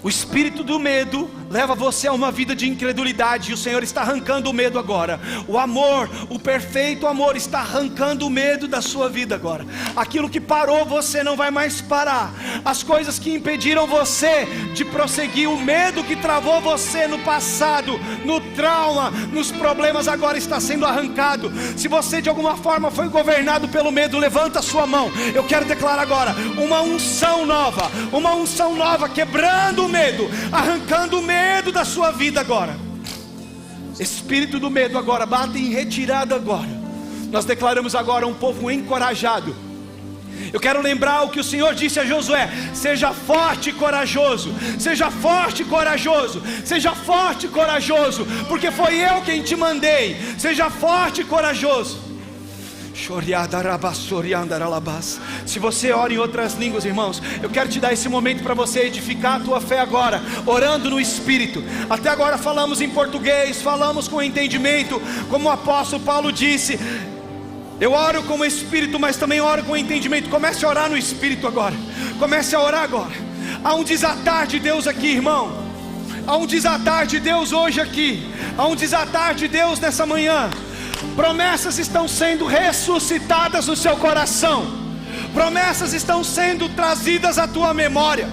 O espírito do medo leva você a uma vida de incredulidade, e o Senhor está arrancando o medo agora. O amor, o perfeito amor, está arrancando o medo da sua vida agora. Aquilo que parou, você não vai mais parar. As coisas que impediram você de prosseguir, o medo que travou você no passado, no trauma, nos problemas, agora está sendo arrancado. Se você de alguma forma foi governado pelo medo, levanta a sua mão. Eu quero declarar agora uma unção nova, quebrando o medo, arrancando o medo da sua vida agora. Espírito do medo agora, bate em retirada agora. Nós declaramos agora um povo encorajado. Eu quero lembrar o que o Senhor disse a Josué: seja forte e corajoso, seja forte e corajoso, seja forte e corajoso, porque foi eu quem te mandei. Seja forte e corajoso. Se você ora em outras línguas, irmãos, eu quero te dar esse momento para você edificar a tua fé agora, orando no Espírito. Até agora falamos em português, falamos com entendimento, como o apóstolo Paulo disse: eu oro com o Espírito, mas também oro com entendimento. Comece a orar no Espírito agora, comece a orar agora. Há um desatar de Deus aqui, irmão. Há um desatar de Deus hoje aqui. Há um desatar de Deus nessa manhã. Promessas estão sendo ressuscitadas no seu coração. Promessas estão sendo trazidas à tua memória.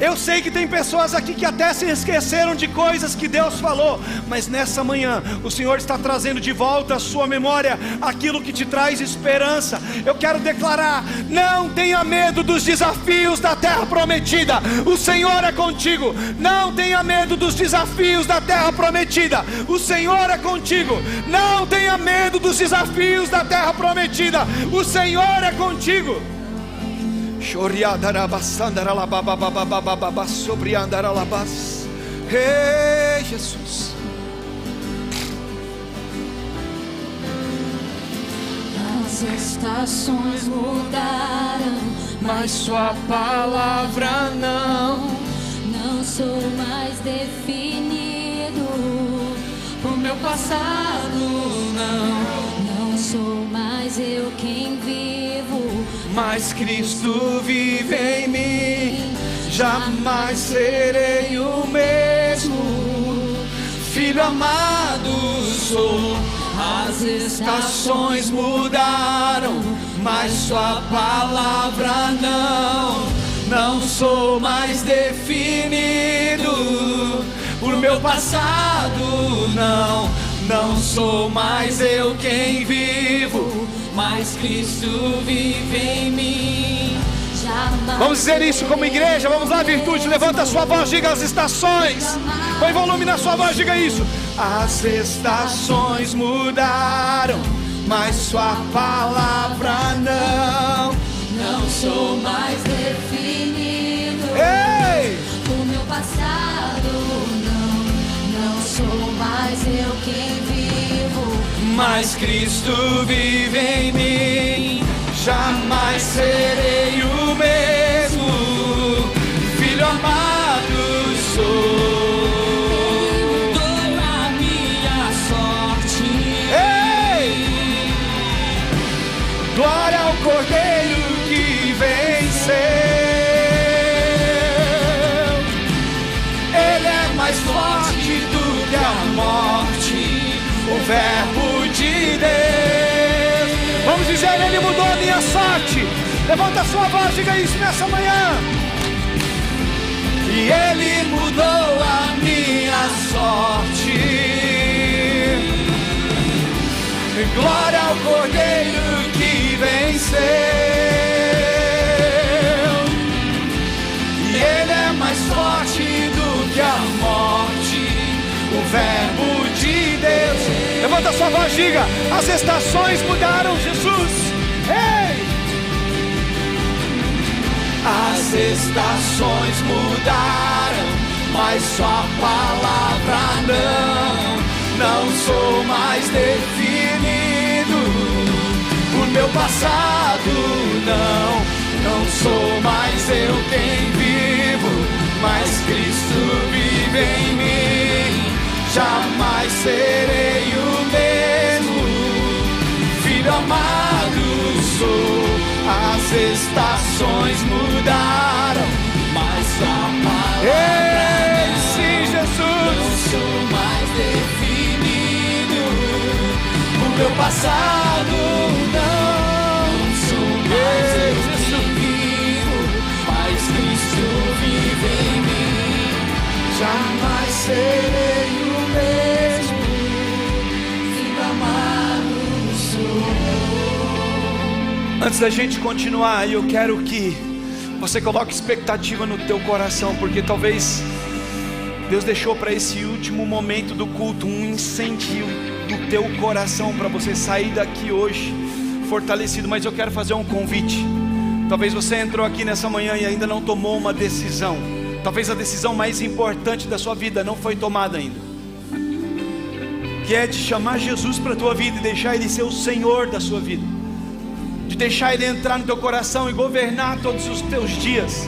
Eu sei que tem pessoas aqui que até se esqueceram de coisas que Deus falou, mas nessa manhã o Senhor está trazendo de volta à sua memória aquilo que te traz esperança. Eu quero declarar: não tenha medo dos desafios da terra prometida. O Senhor é contigo. Não tenha medo dos desafios da terra prometida. O Senhor é contigo. Não tenha medo dos desafios da terra prometida. O Senhor é contigo. Ei, Jesus. As estações mudaram, mas sua palavra não. Não sou mais definido por meu passado, não. Não sou mais eu quem vivo, mas Cristo vive em mim. Jamais serei o mesmo. Filho amado sou. As estações mudaram, mas sua palavra não. Não sou mais definido por meu passado, não. Não sou mais eu quem vivo, mas Cristo vive em mim. Vamos dizer isso como igreja. Vamos lá, virtude, levanta a sua voz, diga as estações. Põe volume na sua voz, diga isso. As estações mudaram, mas sua palavra não. Não sou mais definido por meu passado, não. Não sou mais eu quem vivo, mas Cristo vive em mim. jamais serei o mesmo. Filho amado sou. Mudou a minha sorte. Ei! Glória ao Cordeiro que venceu. Ele é mais forte do que a morte, o Verbo de Deus. Vamos dizer, Ele mudou a minha sorte. Levanta a sua voz, diga isso nessa manhã. E Ele mudou a minha sorte. Glória ao Cordeiro que venceu. E Ele é mais forte do que a morte, o Verbo de Deus. Levanta a sua voz, diga: as estações mudaram, Jesus. Ei! As estações mudaram, mas sua palavra não sou mais definido por meu passado, não sou mais eu quem vivo, mas Cristo vive em mim. Jamais serei o mesmo, filho amado sou. As estações mudaram, mas sua palavra sim, Jesus. Não sou mais definido por meu passado, não sou mais eu que vivo, mas Cristo vive em mim. Jamais serei o mesmo, filho amado sou. Antes da gente continuar, eu quero que você coloque expectativa no teu coração, porque talvez Deus deixou para esse último momento do culto um incêndio do teu coração para você sair daqui hoje fortalecido. Mas eu quero fazer um convite. Talvez você entrou aqui nessa manhã e ainda não tomou uma decisão. Talvez a decisão mais importante da sua vida não foi tomada ainda, que é de chamar Jesus para a tua vida e deixar Ele ser o Senhor da sua vida, de deixar Ele entrar no teu coração e governar todos os teus dias.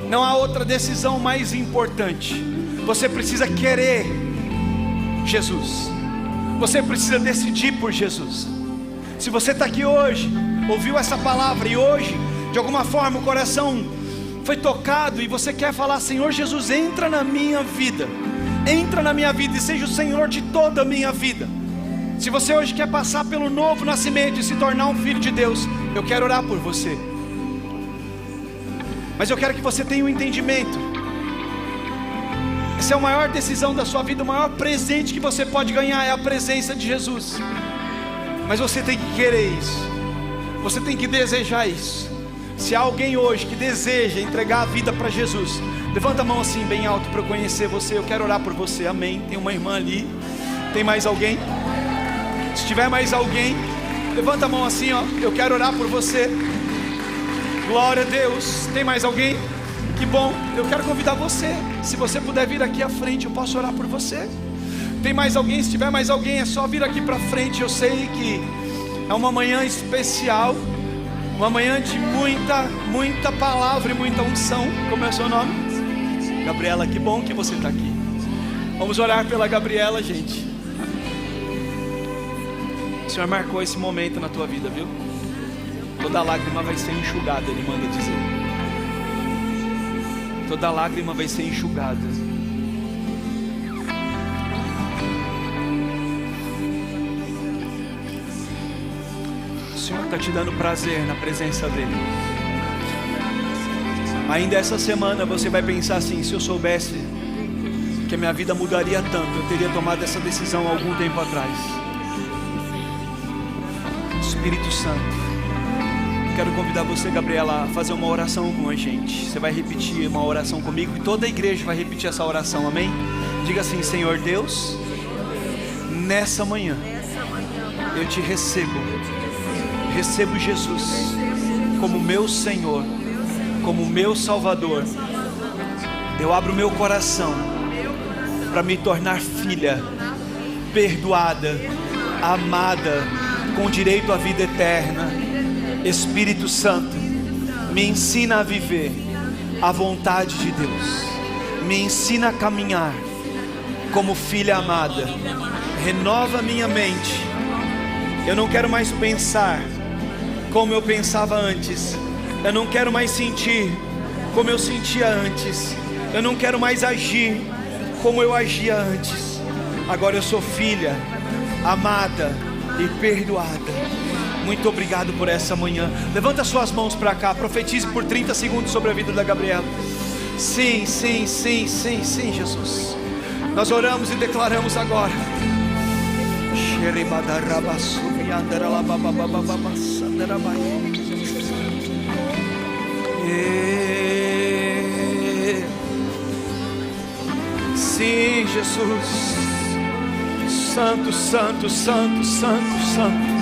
Não há outra decisão mais importante. Você precisa querer Jesus, você precisa decidir por Jesus. Se você está aqui hoje, ouviu essa palavra e hoje de alguma forma o coração foi tocado e você quer falar: Senhor Jesus, entra na minha vida, entra na minha vida e seja o Senhor de toda a minha vida. Se você hoje quer passar pelo novo nascimento e se tornar um filho de Deus, eu quero orar por você. Mas eu quero que você tenha um entendimento. Essa é a maior decisão da sua vida. O maior presente que você pode ganhar é a presença de Jesus. Mas você tem que querer isso, você tem que desejar isso. Se há alguém hoje que deseja entregar a vida para Jesus, levanta a mão assim bem alto para eu conhecer você. Eu quero orar por você, amém. Tem uma irmã ali. Tem mais alguém? Se tiver mais alguém, levanta a mão assim, ó. Eu quero orar por você. Glória a Deus. Tem mais alguém? Que bom. Eu quero convidar você. Se você puder vir aqui à frente, eu posso orar por você. Tem mais alguém? Se tiver mais alguém, é só vir aqui para frente. Eu sei que é uma manhã especial, uma manhã de muita palavra e muita unção. Como é o seu nome? Gabriela, que bom que você está aqui. Vamos orar pela Gabriela, gente. O Senhor marcou esse momento na tua vida, viu? Toda lágrima vai ser enxugada, Ele manda dizer. Toda lágrima vai ser enxugada. O Senhor está te dando prazer na presença dEle. Ainda essa semana você vai pensar assim: se eu soubesse que a minha vida mudaria tanto, eu teria tomado essa decisão há algum tempo atrás. Espírito Santo, quero convidar você, Gabriela, a fazer uma oração com a gente. Você vai repetir uma oração comigo e toda a igreja vai repetir essa oração, amém? Diga assim: Senhor Deus, nessa manhã eu te recebo Jesus como meu Senhor, como meu Salvador. Eu abro meu coração para me tornar filha, perdoada, amada, com direito à vida eterna. Espírito Santo, me ensina a viver a vontade de Deus. Me ensina a caminhar como filha amada. Renova minha mente. Eu não quero mais pensar como eu pensava antes. Eu não quero mais sentir como eu sentia antes. Eu não quero mais agir como eu agia antes. Agora eu sou filha amada e perdoada. Muito obrigado por essa manhã. Levanta suas mãos para cá. Profetize por 30 segundos sobre a vida da Gabriela. Sim, sim, sim, sim, sim, Jesus. Nós oramos e declaramos agora. Sim, Jesus. Santo, santo, santo, santo, santo.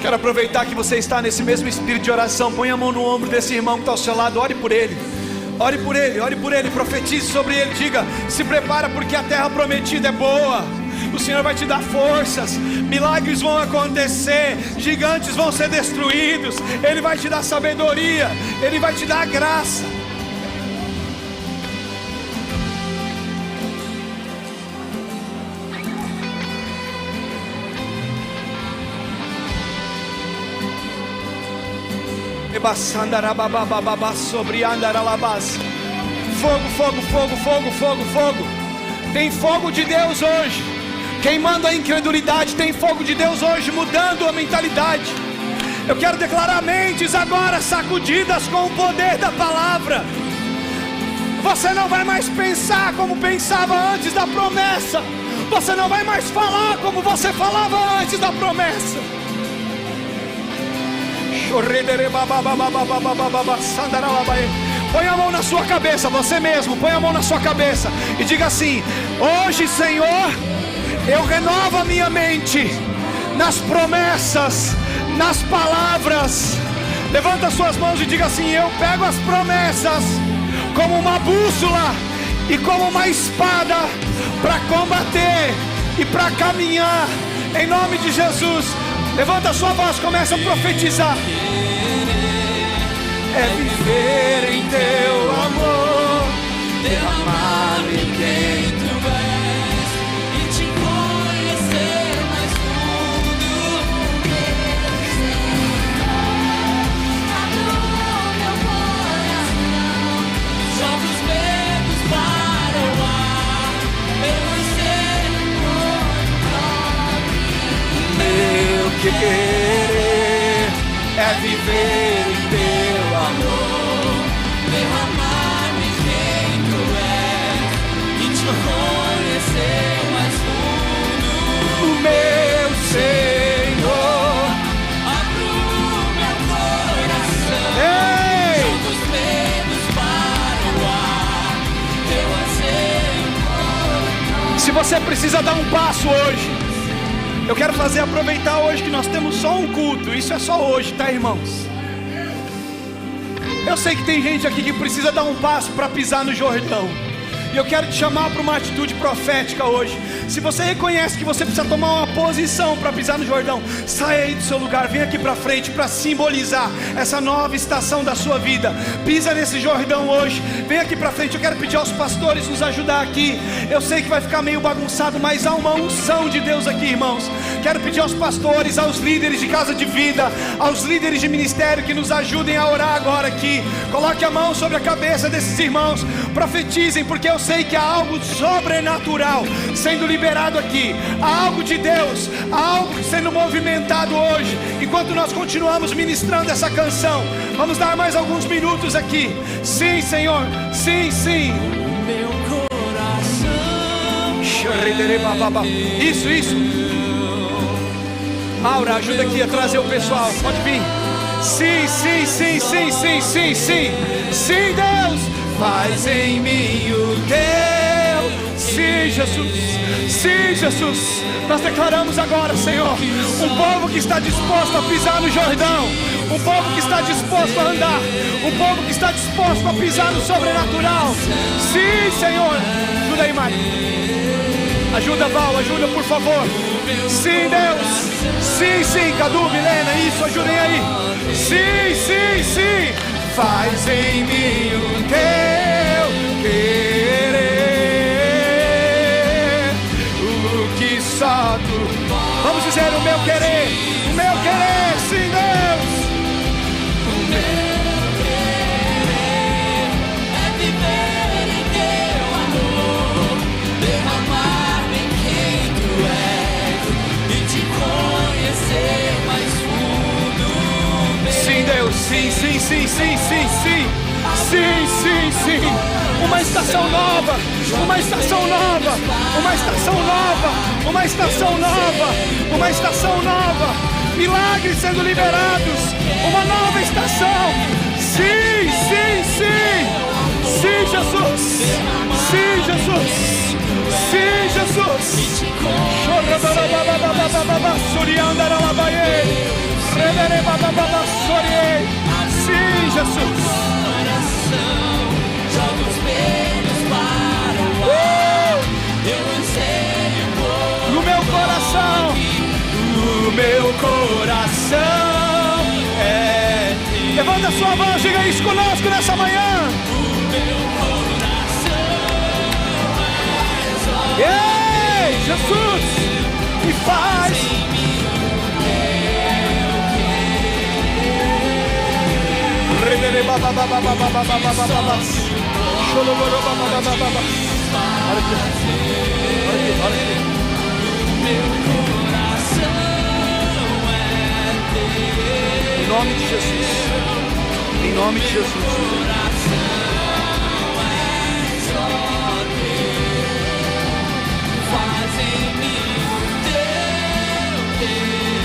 Quero aproveitar que você está nesse mesmo espírito de oração. Põe a mão no ombro desse irmão que está ao seu lado. Ore por ele. Ore por ele, ore por ele. Profetize sobre ele. Diga: se prepara porque a terra prometida é boa. O Senhor vai te dar forças. Milagres vão acontecer. Gigantes vão ser destruídos. Ele vai te dar sabedoria. Ele vai te dar graça. Fogo, fogo, fogo, fogo, fogo, fogo. Tem fogo de Deus hoje queimando a incredulidade. Tem fogo de Deus hoje mudando a mentalidade. Eu quero declarar mentes agora sacudidas com o poder da palavra. Você não vai mais pensar como pensava antes da promessa. Você não vai mais falar como você falava antes da promessa. Põe a mão na sua cabeça, você mesmo, põe a mão na sua cabeça e diga assim: hoje, Senhor, eu renovo a minha mente nas promessas, nas palavras. Levanta suas mãos e diga assim: eu pego as promessas como uma bússola e como uma espada para combater e para caminhar em nome de Jesus. Levanta a sua voz, começa a profetizar. É viver em teu amor, derramar-me em quem tu és e te conhecer mais fundo. Abro meu coração, jogo os medos para o ar, eu anseio por Meu querer é viver em teu amor, derramar-me quem tu és e te conhecer mais fundo. meu Senhor. Abro meu coração, Ei! jogo os medos para o ar, eu anseio. Se você precisa dar um passo hoje, eu quero aproveitar hoje que nós temos só um culto. Isso é só hoje, tá, irmãos? Eu sei que tem gente aqui que precisa dar um passo para pisar no Jordão. E eu quero te chamar para uma atitude profética hoje. Se você reconhece que você precisa tomar uma posição para pisar no Jordão, saia aí do seu lugar, vem aqui para frente para simbolizar essa nova estação da sua vida. Pisa nesse Jordão hoje, vem aqui para frente. Eu quero pedir aos pastores nos ajudar aqui. Eu sei que vai ficar meio bagunçado, mas há uma unção de Deus aqui, irmãos. Quero pedir aos pastores, aos líderes de casa de vida, aos líderes de ministério que nos ajudem a orar agora aqui. Coloque a mão sobre a cabeça desses irmãos, profetizem, porque eu sei que há algo sobrenatural sendo liberado aqui. Há algo de Deus, há algo sendo movimentado hoje. Enquanto nós continuamos ministrando essa canção, vamos dar mais alguns minutos aqui. Sim, Senhor, sim, sim. Meu coração, Isso, isso. Aura, ajuda aqui a trazer o pessoal, pode vir. Sim, sim, sim, sim, sim, sim, sim. Sim, Deus, faz em mim o teu. Sim, Jesus. Sim, Jesus. Nós declaramos agora, Senhor, um povo que está disposto a pisar no Jordão, um povo que está disposto a andar, um povo que está disposto a pisar no sobrenatural. Sim, Senhor. Ajuda aí, Mari. Ajuda, Val, ajuda, por favor. Sim, Deus. Sim, sim, Cadu, Milena, isso, ajudem aí. Sim, sim, sim. Faz em mim o teu querer, o que só tu. Vamos dizer o meu querer, sim, Deus. O meu querer é viver em teu amor, derramar-me em quem tu és e te conhecer mais fundo. Sim, Deus, sim, sim, sim, sim, sim, sim. Sim, sim, sim. Uma estação nova, uma estação nova, uma estação nova, uma estação nova, uma estação nova. Milagres sendo liberados, uma nova estação. Sim, sim, sim. Sim, Jesus. Sim, Jesus. Sim, Jesus. Sim, Jesus. Joga os pelos para o ar. Eu anseio no meu coração, é. Levanta a sua mão, diga isso conosco nessa manhã. Ei, Jesus, me faz. Em nome de Jesus. Em nome de Jesus. faz em mim o teu querer,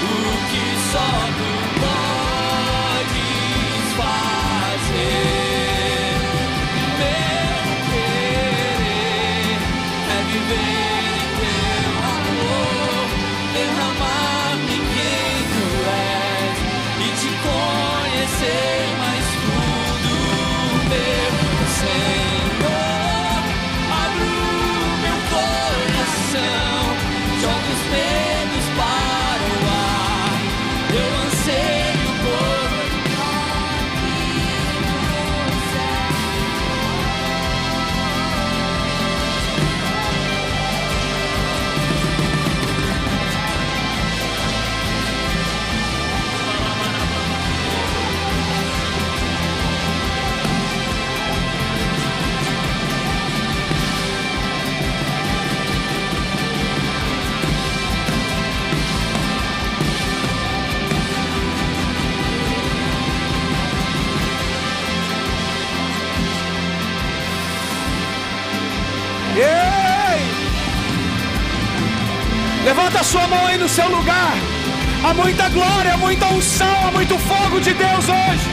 o que só tu podes fazer. Meu querer é viver em teu amor, derramar-me em quem tu és e te conhecer mais fundo, meu Senhor. Abro meu coração, jogo os medos para o ar. Eu anseio por Ei! Levanta a sua mão aí no seu lugar. Há muita glória, há muita unção, há muito fogo de Deus hoje.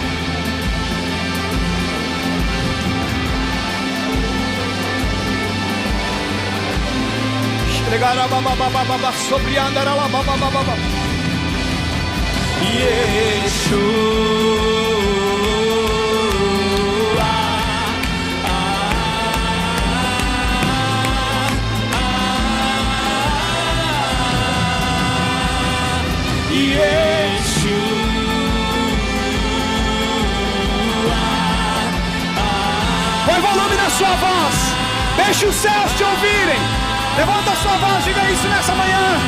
Põe volume na sua voz. Deixe os céus te ouvirem. Levanta a sua voz, diga isso nessa manhã.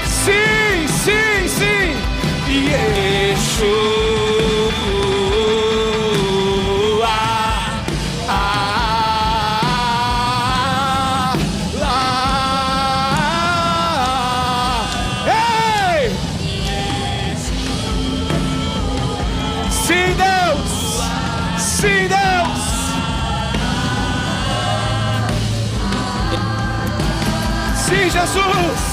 Sim, sim, sim. Jesus.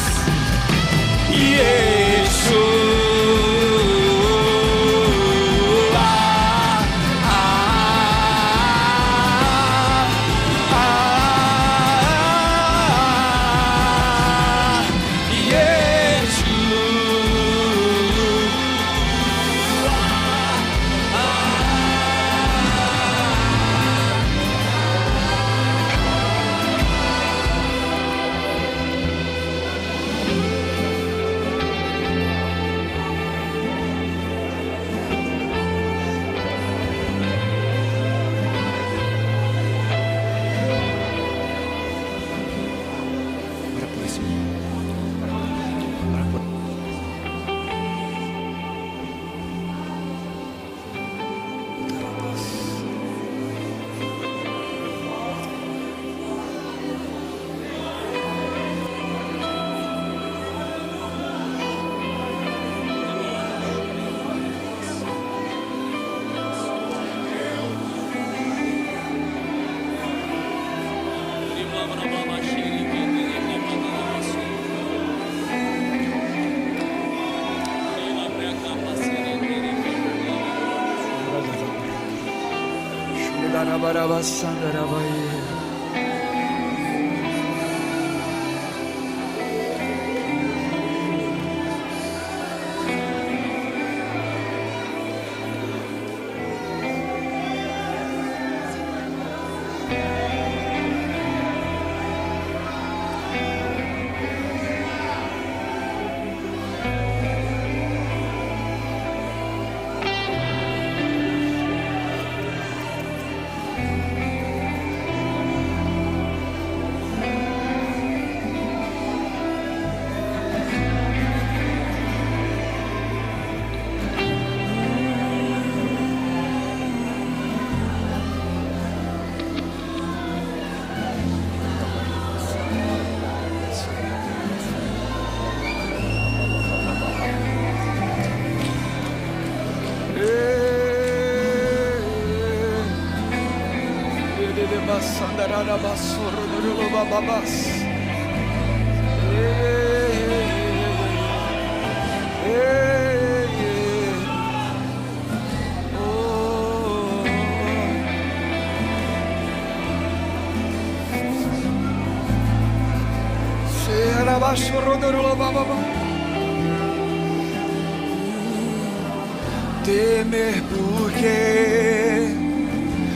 Temer porque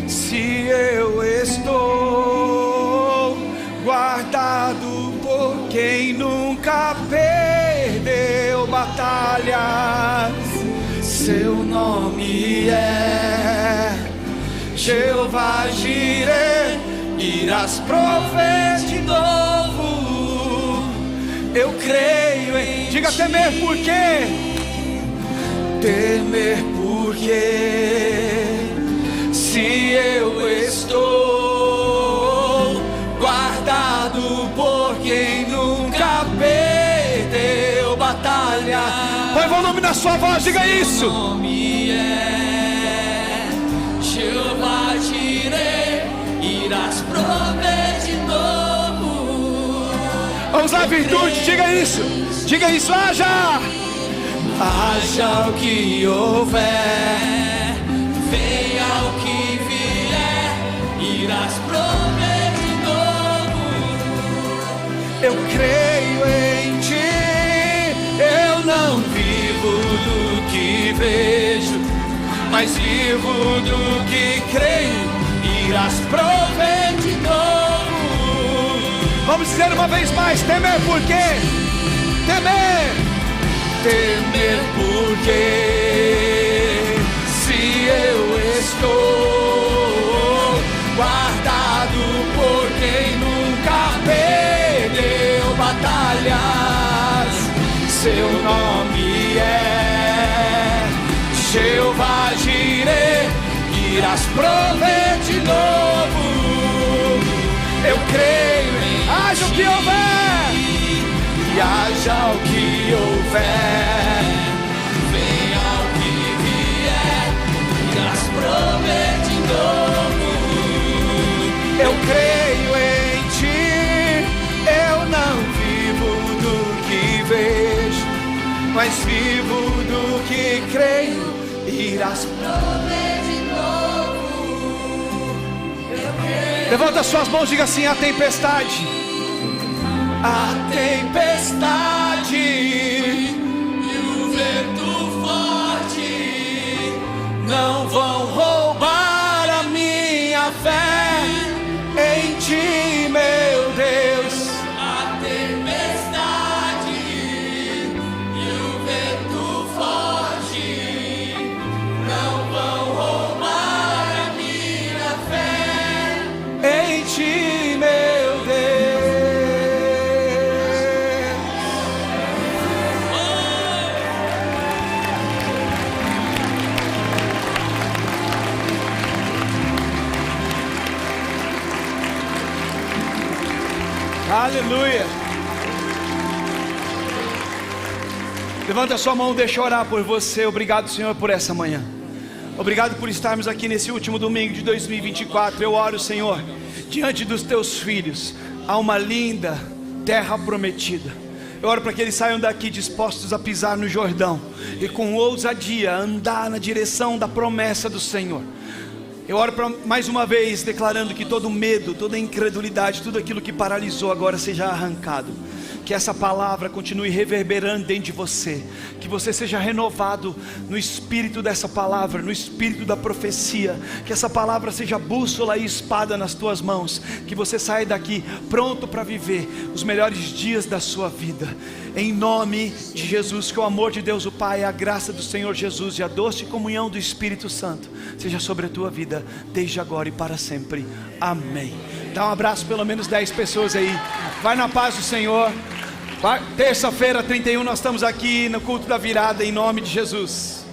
se eu estou guardado por quem nunca perdeu batalhas, seu nome é Jeová Jireh, irás prover de novo. Eu creio em diga temer por quê? Temer porque se eu estou guardado por quem nunca perdeu batalha. Põe volume na sua voz, diga isso. Seu nome é Jeová Jireh, irás prover de novo. Vamos lá, virtude, diga isso, haja. Haja o que houver, venha o que vier, irás prover de novo. Eu creio em ti, eu não vivo do que vejo, mas vivo do que creio, irás prover de novo. Vamos dizer uma vez mais, temer por quê? Temer porque se eu estou guardado por quem nunca perdeu batalhas, seu nome é Jeová Jireh, irás prover de novo. Eu creio em haja o que houver, e haja o que houver, venha o que vier, irás prover de novo. Eu creio em ti, eu não vivo mais vivo do que creio, irás prover de novo. Eu creio. Levanta suas mãos e diga assim: a tempestade, e o vento forte não vão roubar a minha fé em ti, meu Deus. A tempestade e o vento forte não vão roubar a minha fé em ti, meu Deus. Aleluia. Levanta a sua mão, deixa eu orar por você. Obrigado, Senhor, por essa manhã. Obrigado por estarmos aqui nesse último domingo de 2024. Eu oro, Senhor, diante dos teus filhos, há uma linda terra prometida. Eu oro para que eles saiam daqui dispostos a pisar no Jordão e com ousadia andar na direção da promessa do Senhor. Eu oro mais uma vez declarando que todo medo, toda incredulidade, tudo aquilo que paralisou agora seja arrancado. Que essa palavra continue reverberando dentro de você. Que você seja renovado no espírito dessa palavra, no espírito da profecia. Que essa palavra seja bússola e espada nas tuas mãos. Que você saia daqui pronto para viver os melhores dias da sua vida. Em nome de Jesus, que o amor de Deus o Pai, a graça do Senhor Jesus e a doce comunhão do Espírito Santo seja sobre a tua vida, desde agora e para sempre. Amém. Dá um abraço, pelo menos 10 pessoas aí. Vai na paz do Senhor. Terça-feira, 31, nós estamos aqui no culto da virada, em nome de Jesus.